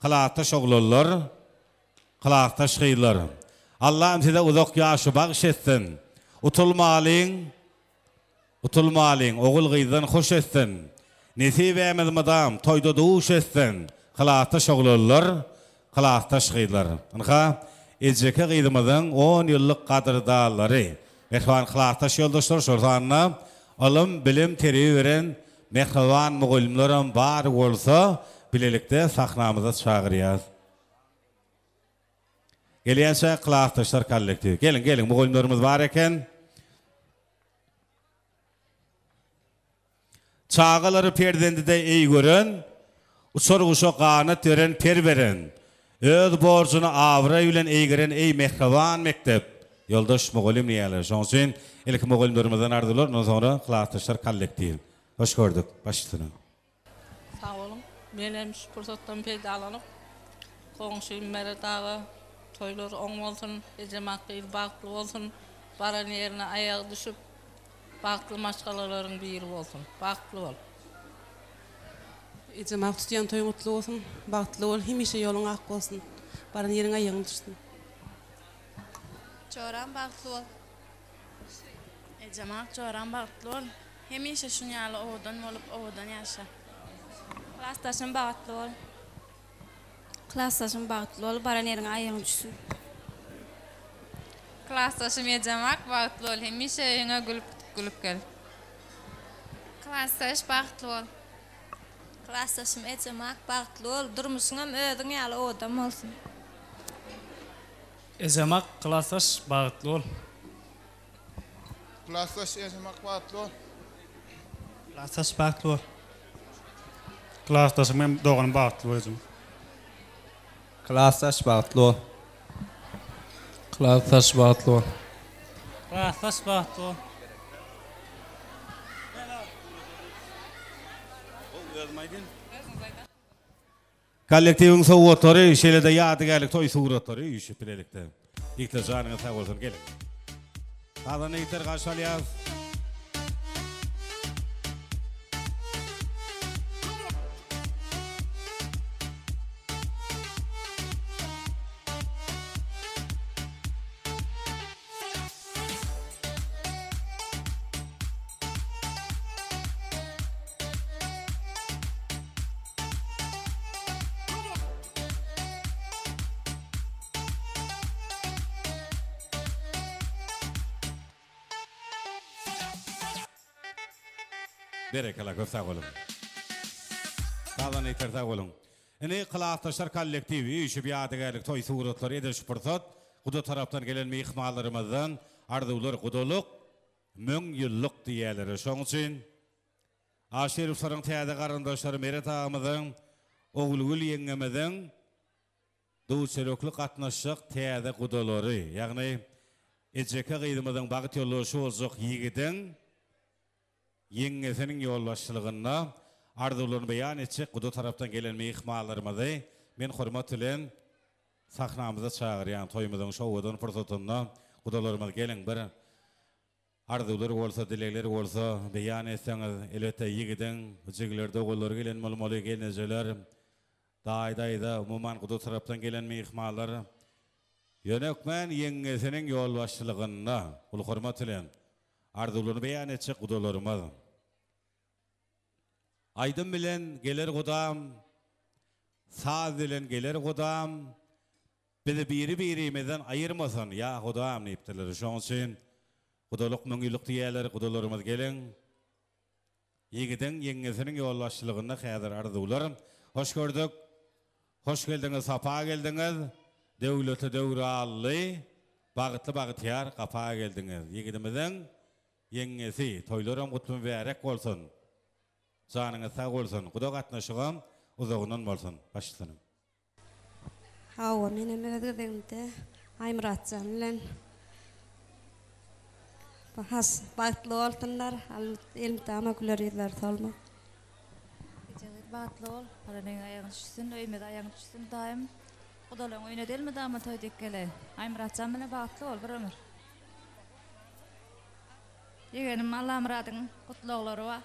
kılaqtaş oğlanlar, kılaqtaş gıydlar. Allah'ım size uzak yaşı bağış etsin, utulmalin, oğul gıydan hoş etsin, nesibemiz madam, toyda doğuş etsin, kılaqtaş oğlanlar, kılaqtaş gıydlar. Anka, Ejeke gıydımızın 10 yıllık qadrdağları, Mehriban kılaqtaş yoldaşlar şortanına, alım, bilim, teriyi veren, mehriban muğullimlerin var olsa, bilelikte sahnamıza çağırıyaz. Geliyense kılaqtaşlar kollektivi. Gelin, muğullimlerimiz var eken. Çağıları perdendi de iyi görün, uçorguşa qanat veren, per veren, öz borcunu avra bilen eýgeren ey mehriban mektep. Yoldaş muğullim niýeler. Şoň üçin ilk muğullimlerimizden ardylar, ondan sonra kılaqtaşlar kollektivi. Hoş gördük. Başlysyna. Sağ olun. Benim şu fırsattan peýdalanyp, goňşym Meret ağa toýlar oň bolsun, ejemak gıyl bagtly bolsun, baran ýerine aýagy düşüp, bagtly maşgalalaryň biri bolsun. Bagtly bol. Ejemak tutýan toýuň gutly bolsun, bagtly bol, hemişe ýoluň ak bolsun, baran ýeriňe aýagyň düşsün. Çoran bagtly bol. Ejemak çoran bagtly bol. Hemişe şunu ýaly owadan bolup owadan ýaşa. Klastaşym bagtly bol. Klastaşym bagtly bol, baran ýeriňe aýagyň düşsün. Klastaşym ejemak bagtly bol. Hemişe ýeňe gülüp gel. Klastaş bagtly bol. Klastaşym ejemak bagtly bol. Durmuşyňam özüň ýaly owadan bolsun. Ejemak klastaş bagtly bol. Klastaş ejemak bagtly bol. Klastaş bagtly bol. Klastaşym hem doğan bagtly bol. Klastaş bagtly bol. Klastaş bagtly bol. Klastaş bagtly bol. Kollektivin sowatları, şeýlede ýadygarlyk toý suratları ýüşüp bilelikde. İlk janyňyz sag bolsun, gelin. Tadan ýeter gaşalýas. Berekala köp sag bolun. Tadan ýeter sag bolun. Ene kılaqtaşlar kollektivi ýüşüp ýadygarlyk toý suratlary eder şu pursat. Guda tarapdan gelen mehmanlarymyzdan arzuwlar gudaluk, müň ýyllyk diýerler. Şoň üçin Aşerif Sarıň täze garandaşlary Meret agamyzyň oğulgul ýeňemizden dowçelokly gatnaşyk täze gudalary, ýagny ejeke gydymyzyň bagyt ýollaşy boljak ýigidin Yeňesiniň ýolbaşçylygyna arzuwlaryny beýan etjek guda tarapdan gelen mehmanlarymyzy men hormat bilen sahnamyza çağırýan toýumyzyň şowudan fırsatynda gudalarymyz gelen bir arzuwlary bolsa, dilekleri bolsa beýan etseňiz, elbetde ýigidin jigilerde oğulları gelen bolmaly, gelnejeler daýda umuman guda tarapdan gelen mehmanlar ýönekmen yeňesiniň ýolbaşçylygyna ul hormat bilen arzuwlaryny beýan etjek gudalarymyz. Aydın bilen geler gudam, saz bilen geler gudam, bizi biri-birimizden ayırmasın, ya gudam neyiptiler. Şoň üçin gudalyk müňýüllik diýerler, gudalarymyz gelen, ýigidin yeňesiniň ýolbaşçylygyna häzir arzuwlar. Hoş gördük, hoş geldiňiz, sapa geldiňiz, döwleti döwrally, bagtly bagtyar, gapa geldiňiz. Ýigidimiziň yeňesi, toýlarym gutly berek bolsun. Janyňyz sag bolsun, guda gatnaşygam uzagyndan bolsun. Başlysyna. Hawa meni megedimde Aymratjan bilen bahas bagtly bolsunlar, elmtama gülerler salma. Ejegit bagtly bol, baranyň aýagyň düşsün, öýmede aýagyň düşsün daim. Gudalaryň öýüne delme dama toýdyk gele. Aymratjan bilen bagtly bol bir ömür. Yegenim Allah muradın kutluqları var.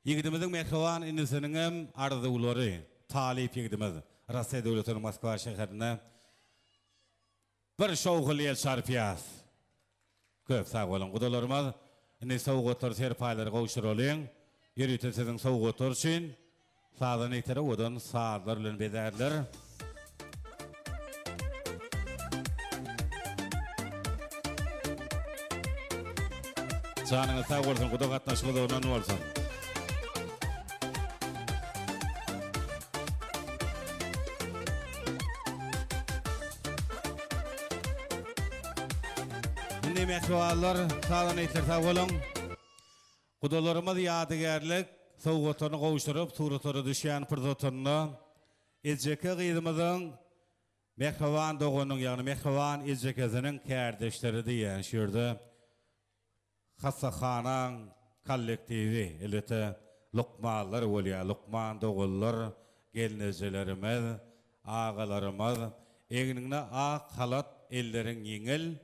Yigidimizin mehriban inisinin hem arzuları, talip yigidimiz. Rusya devletinin Moskva şehrine bir şovkul el şarpiyas. Köp sağ olun. Kudalarımız, indi soğukotlar serpayları kavuşur olayın. Yürütü sizin soğukotlar için sağdan itere odan sağlarla bederler. Canınız sağ olsun, kuda katnaşılı da onun olsun. Indi mehribanlar, sağdan itere sağ olun. Kudalarımız yadigarlik, soğukotlarını kavuşturup, suratları düşen fırsatını İzceki gıydımızın mehriban doğunun, yani mehriban İzcekizinin kardeşleri diyen şurada Hassakhanan kollektivi, elbette Lokmanlar oluyor, Lokman doğullar, gelinecelerimiz, ağalarımız, eğinine ağ halat ellerin yengil,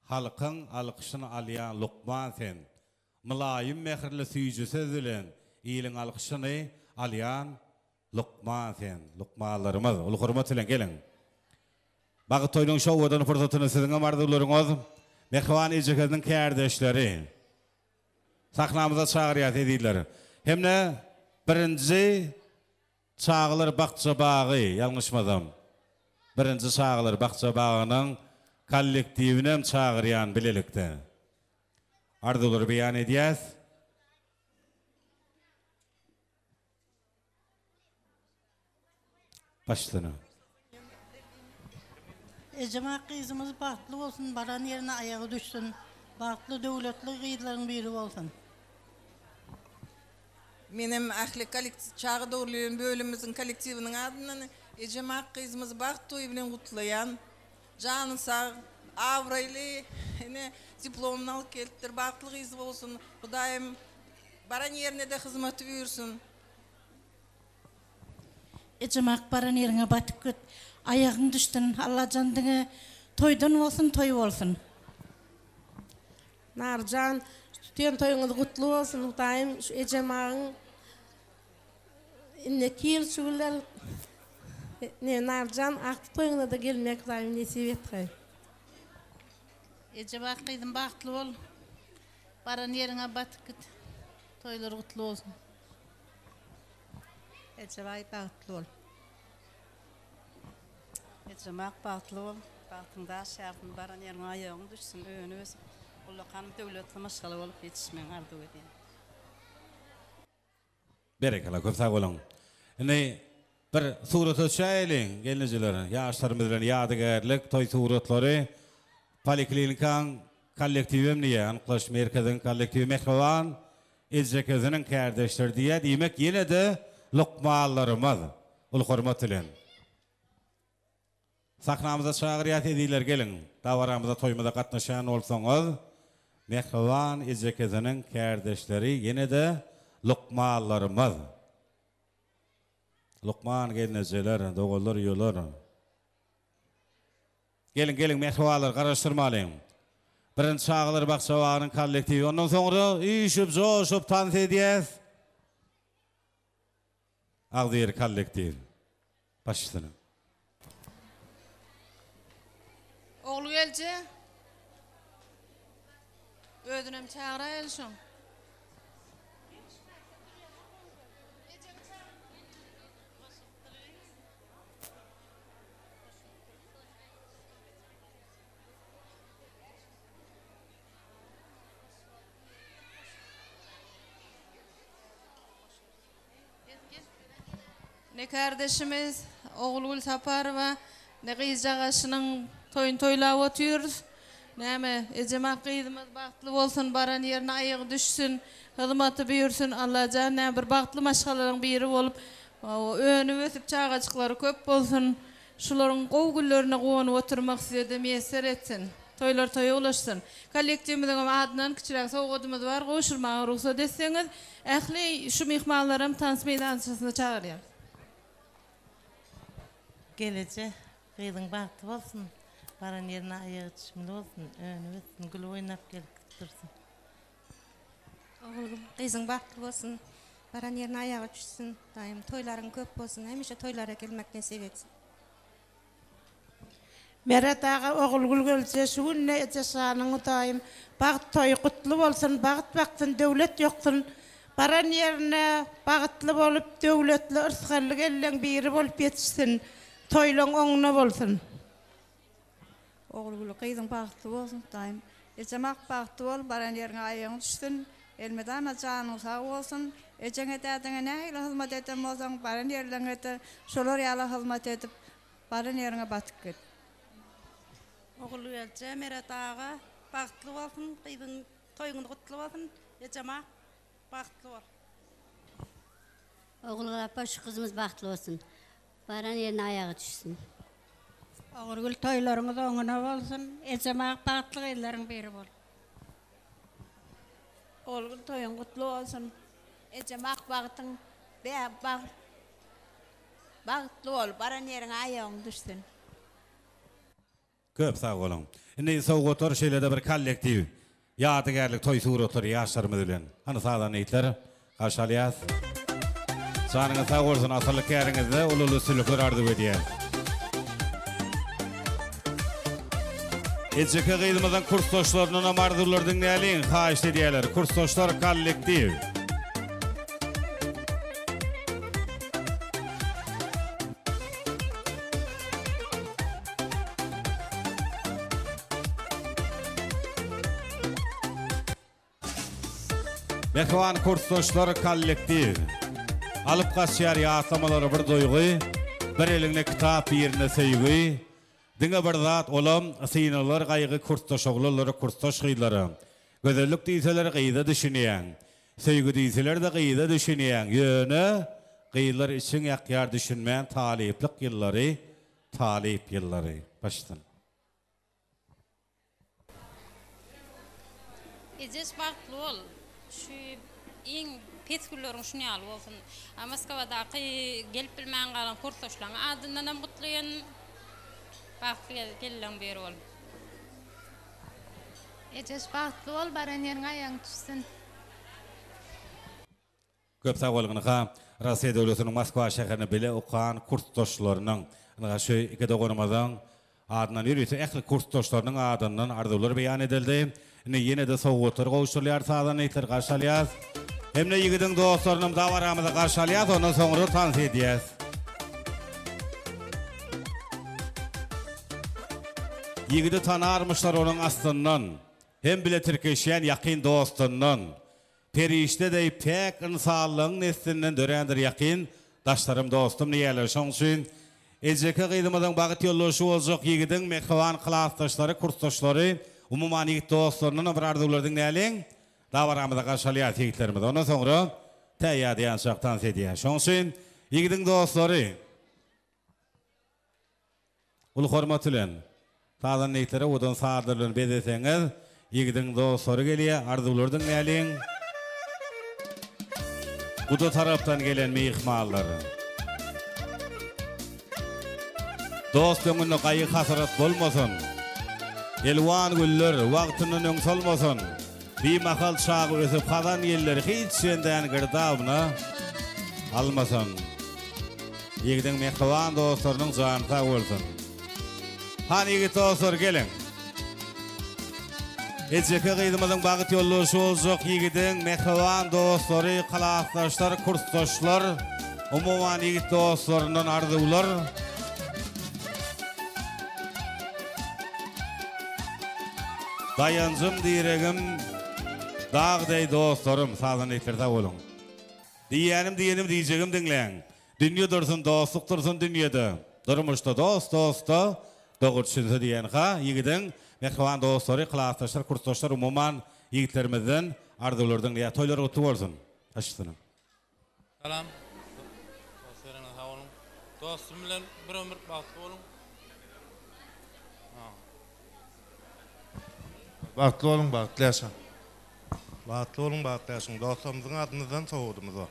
halkın alkışını alayan Lokman sen, mülayim mehirli süyücüsü dilen, iyilin alkışını alayan Lokman sen, Lokmanlarımız, ulu hürmet ile gelin. Bakı toyunun şovu odanı fırsatını sizin mardularınız, mehriban İzcekizinin kardeşleri sahnamıza çağırıyat edildiler. Hem de birinci çağılır Bakça Bağı, yanlışmadım. Birinci çağılır Bakça Bağı'nın kollektivine çağırayan bilelikte. Ardular beyan ediyaz. Başlığını. Ecemak kızımız bahtlı olsun, baran yerine ayağı düşsün. Bahtlı devletli kıyıların biri olsun. Benim ahli kolektif çağı doğruluğun bölümümüzün kolektivinin adından Ecemak kızımız baht toyu bilen kutlayan, canı sağ, avraylı, diplomunu alıp geliptir, bahtlı kızı olsun. Kudayım baran yerine de hizmet buyursun. Ecemak baran yerine batıp git. Ayağın düştün, Allah candını toydan olsun, toy olsun. Narcan, tütüyen toyunuz kutlu olsun. Hudayım şu Ecemağın inneki yıl şuguller Narcan aktı toyuna da gelmek daim nesip etki. Ecemak kızım bahtlı ol. Baran yerine batıp git. Toylar kutlu olsun. Ecemak bahtlı ol. Ecemak bahtlı ol. Bahtında şartın baran yerine ayağın düşsün. Önümüz Ulukan devletli maşgalı olup yetişmeyen ardu edin. Berekala, köp sağ olun. Şimdi bir suratı şaylin, geliniciler, yaşlarımızdan yadigarlik, toy suratları, Poliklinikan kollektivim diye, Anklaş Merkez'in kollektivi mehriban, İzcekizinin kardeşleri diye, demek yine de Lokmanlarımız, ulu hürmet ile. Sahnamıza çağırıyat ediler gelin. Davaramıza toymada katnaşan olsanız, mehriban İzcekizinin kardeşleri yine de Lokmanlarımız. Lokman gelineceler, doğullar yiyorlar. Gelin mehribanlar karıştırmalıyım. Birinci çağılır Bakça Bağı'nın kollektivi. Ondan sonra işip, coşup, dans ediyez. Ağdıyır kollektiv. Başlığını. Oğlu gelce. Ödünem çağıra elşin. ne kardeşimiz Oğulgul Saparova ne kızcağasının toylap otuyoruz. Näme ejemak kızımız baktlı bolsun, baran yerine ayağı düşsün, hizmeti buyursun. Allah canına bir baktlı maşgalaların biri olup önü ösüp çağaçıkları köp bolsun. Şuların qowgullarına qonup oturmak istedi meser etsin. Toylar toya ulaşsın. Kollektivimizin adından kiçirak sowgadymız var. Goşulmagy ruhsat etseňiz, ähli şu mihmanlarym tans meydançasına çağırýar. Gelece kıydın baktı olsun. Baran yerine ayağı düşmeli olsun. Önü ötsün, gül oynap gelip dursun. Oğlum, kızın baktı olsun. Baran yerine ayağı düşsün. Daim toyların köp olsun. Hemişe toylara gelmekten sevetsin. Meret ağa oğul gölse şu ne etesanın daim. Bağıt toy kutlu olsun. Bağıt baktın devlet yoksun. Baran yerine bağıtlı olup devletli ırskallık ellen biri olup yetişsin. Toylun oğuna olsun. Oğul kızın baktı olsun daim. Ejemak baktı ol, baran yerine ayağın düşsün. Elmeden canın sağ olsun. Ecene derdine ne ile hizmet edem olsan, baran yerine de şolar yala hizmet edip, baran yerine batık git. Oğul gölce Meret ağa baktlı olsun. Kıydın toyun kutlu olsun. Ejemak baktlı ol. Oğul Gapa şu kızımız baktlı olsun. Baran yerine ayağı düşsün. Oğul toylarımız oğuna olsun. Ejemak baktlı ellerin biri bol. Oğul toyun kutlu olsun. Ejemak baktın. Baktlı ol. Baran yerine ayağın düşsün. Köp sağ olun. Indi sowgatar şeýlede bir kollektiv. Ýadygerlik toy suratary ýaşlarymyz bilen. Hany sağdan eýtler, gaşalýas. Sanyňyz sağ bolsun, asyrlyk käriňizde ululu sülükler ardyp edýär. Ejeke gydymyzdan kursdoşlarynyň amardyrlar diňläliň, haýyş edýärler. Kursdoşlar kollektiv. Mehwan kursdoşlar kollektiv. Alıp gaçýar ýatlamalary bir doýgy, bir eliňde kitap, birine söýgi. Diňe bir zat olam, synalar gaýgy kursdoş oglary, kursdoş gyýlary. Gözellik diýseler gyýda düşünýän. Söýgi diýseler de gyýda düşünýän. Ýöne gyýlar için ýakýar düşünmän taliplik ýyllary, talip ýyllary. Başdan. Ejes baktlı ol. Şu iň petgüllerin şunu ýaly bolsun. Moskowadaky gelip bilmän galan kursdoşlaryň adyndan hem gutlaýan baktly gelen beri bol. Ejes baktly bol, baran ýerine aýaň düşsün. Köp sağ bolgyňyza Russiýa döwletiniň Moskwa şäherine bile okan kursdoşlarynyň ýa şu iki dogonmadan adyndan ýürüýse ähli kursdoşlarynyň adyndan arzuwlar beýan edildi. Ýene de sowgatar gowşulýar sağdan eýtler gaşalýas. Hemne ýigidiň dostlarynyň dawaramyza gaşalýas, ondan soňra tans edýäs. Ýigidi tanarmyşlar onuň astyndan, hem bile tirkeşýän ýakyn dostundan. Perişde de pek insanlygyň neslinden dörendir ýakyn daşlarym dostum näler şoň üçin ejeke gydymyzyň bagyt ýollaşy boljak ýigidiň mehriban klassdaşlary, kursdaşlary, umuman ýigit dostlarynyň bir arzuwlaryň näliň dawaramyza gaşalýar ýigitlerimiz. Ondan soňra täýýär diýen şaktan sedýär. Şoň üçin ýigidiň dostlary ul hormat bilen taýdan neýtlere odan saadlaryn bedeseňiz, ýigidiň dostlary gelýär, arzuwlaryň näliň Guda taraftan gelen mihmallar. Dostumun gaýy hasarat bolmasın. Elwan güller wagtyny öňsolmasyn. Bir mahal çağı ösüp kazan ýelleri hiç şenden girdabna almasın. Ýigdiň mehriban dostlarynyň jany sag bolsun. Hani ýigit dostlar gelin. Ejeke gydymyzyň bagyt ýollaşy boljak ýigidiň mehriban dostlary, klassdaşlar, kursdaşlar, umuman ýigit dostlarynyň arzuwlar. Dayanjym diýeregim, dagday dostlarym, sazan eýtlerse bolun. Diýenim diýjegim diňleň. Dünya dursun, dostluk dursun dünyada. Durmuşda dosta, doğurçusu diyen ha, yigidin, mehriban dostları, klastaşlar, kursdaşlar, umuman yigitlerimizden, arzulardan diye toylar kutu olsun. Aşkına. Salam. Dostlarına sağ olun. Dostum bilen bir ömür baktı olun. Baktlı olun, baktlı yaşam. Baktlı olun, baktlı yaşam. Dostumuzun adınızdan soğudumuz o.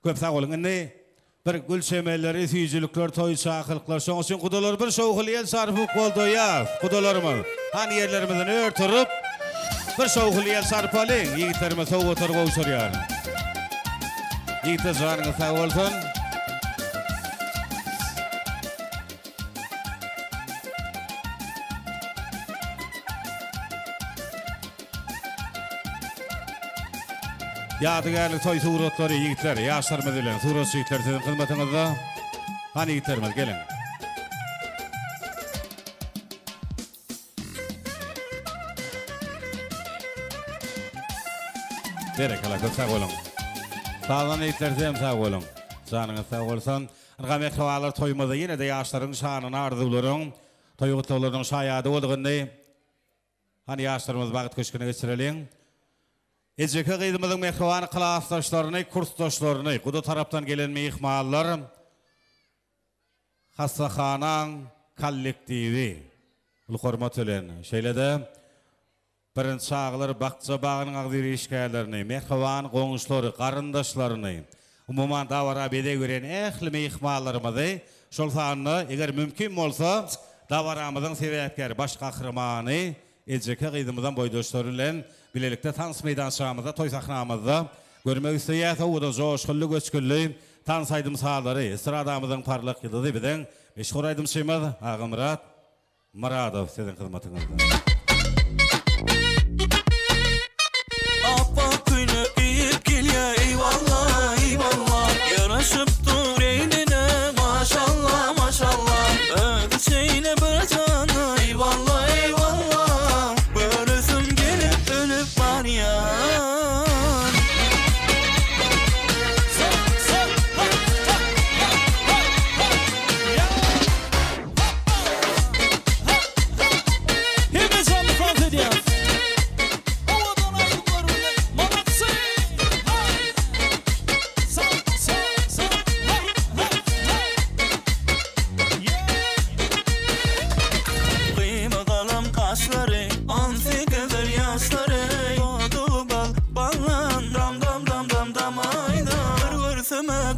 Köp sağ olun. Indi bir gül şemelleri, süyücülükler, toy çakılıklar, şoň üçin kudalar bir şowhul ýel sarpy boldy ýa. Kudalarymyz han ýerlerimizden örtürip bir şowhul ýel sarpaly, ýigitlerimiz sow otur gowşurýar. Ýigitler janyňyz sag bolsun. Ýadygarly toy suratlary ýigitler, ýaşlarymyz bilen surat şeýtler sizin hyzmatyňyzda. Hani ýigitlerimiz gelin. Derek ala sag bolun. Sağdan ýigitler sag bolun. Janyňyz sag bolsun. Yrga mehribalar toýmada ýene-de ýaşlaryň şanyny arzularyň, toy gutlaryň şaýady boldygyny hani ýaşlarymyz bagyt köşküne geçirelim. Ejeke gydymyzyň mehriban klassdaşlaryny, kursdaşlaryny, guda tarapdan gelen mehmanlar, hassahanaň kollektiwi, ul hormat ölen, şeýlede birinçi çağlar bakça bagynyň agdyry işgärlerini, mehriban goňuşlary, garyndaşlaryny, umuman dawara bede gören ähli mehmanlarymyzy, şol sanyny eger mümkin bolsa, dawaramyzyň sebäpkär baş gahrymany, ejeke gydymyzdan boýdaşlary bilen bilelikde tans meydançamızda, toy sahnamızda görmek istəyət oğuda joşkullu göçküllü tans aydım sağları, sıradamızın parlak yıldızı biden meşhur aydım şeymez Ağa Muradov sizin hizmetiniz. Appa kuyunu iyip gelya eyvallah eyvallah, yaraşıp dur eynine maşallah maşallah, ödü şeyine bıracana eyvallah eyvallah, börüsüm gelip ölüp var ya.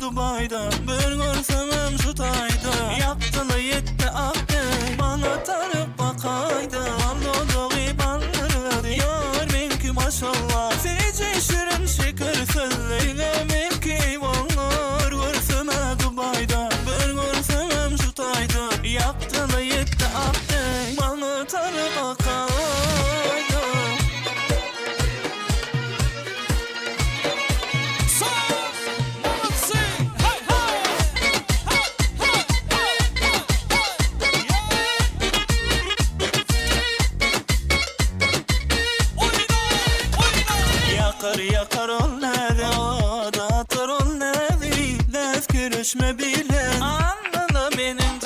Dubai'da bir görsem şu tayda, yaptılı yetti ahde bana tarıp bakayda, anladığı banları yar benki maşallah, feci şirin şeker sözleriyle benki vallar, görsem Dubai'da bir görsem şu tayda, yaptılı yetti ahde bana tarıp bakayda. Yakar ol nede, o da atar ol nede, laf görüşme bile, anla benim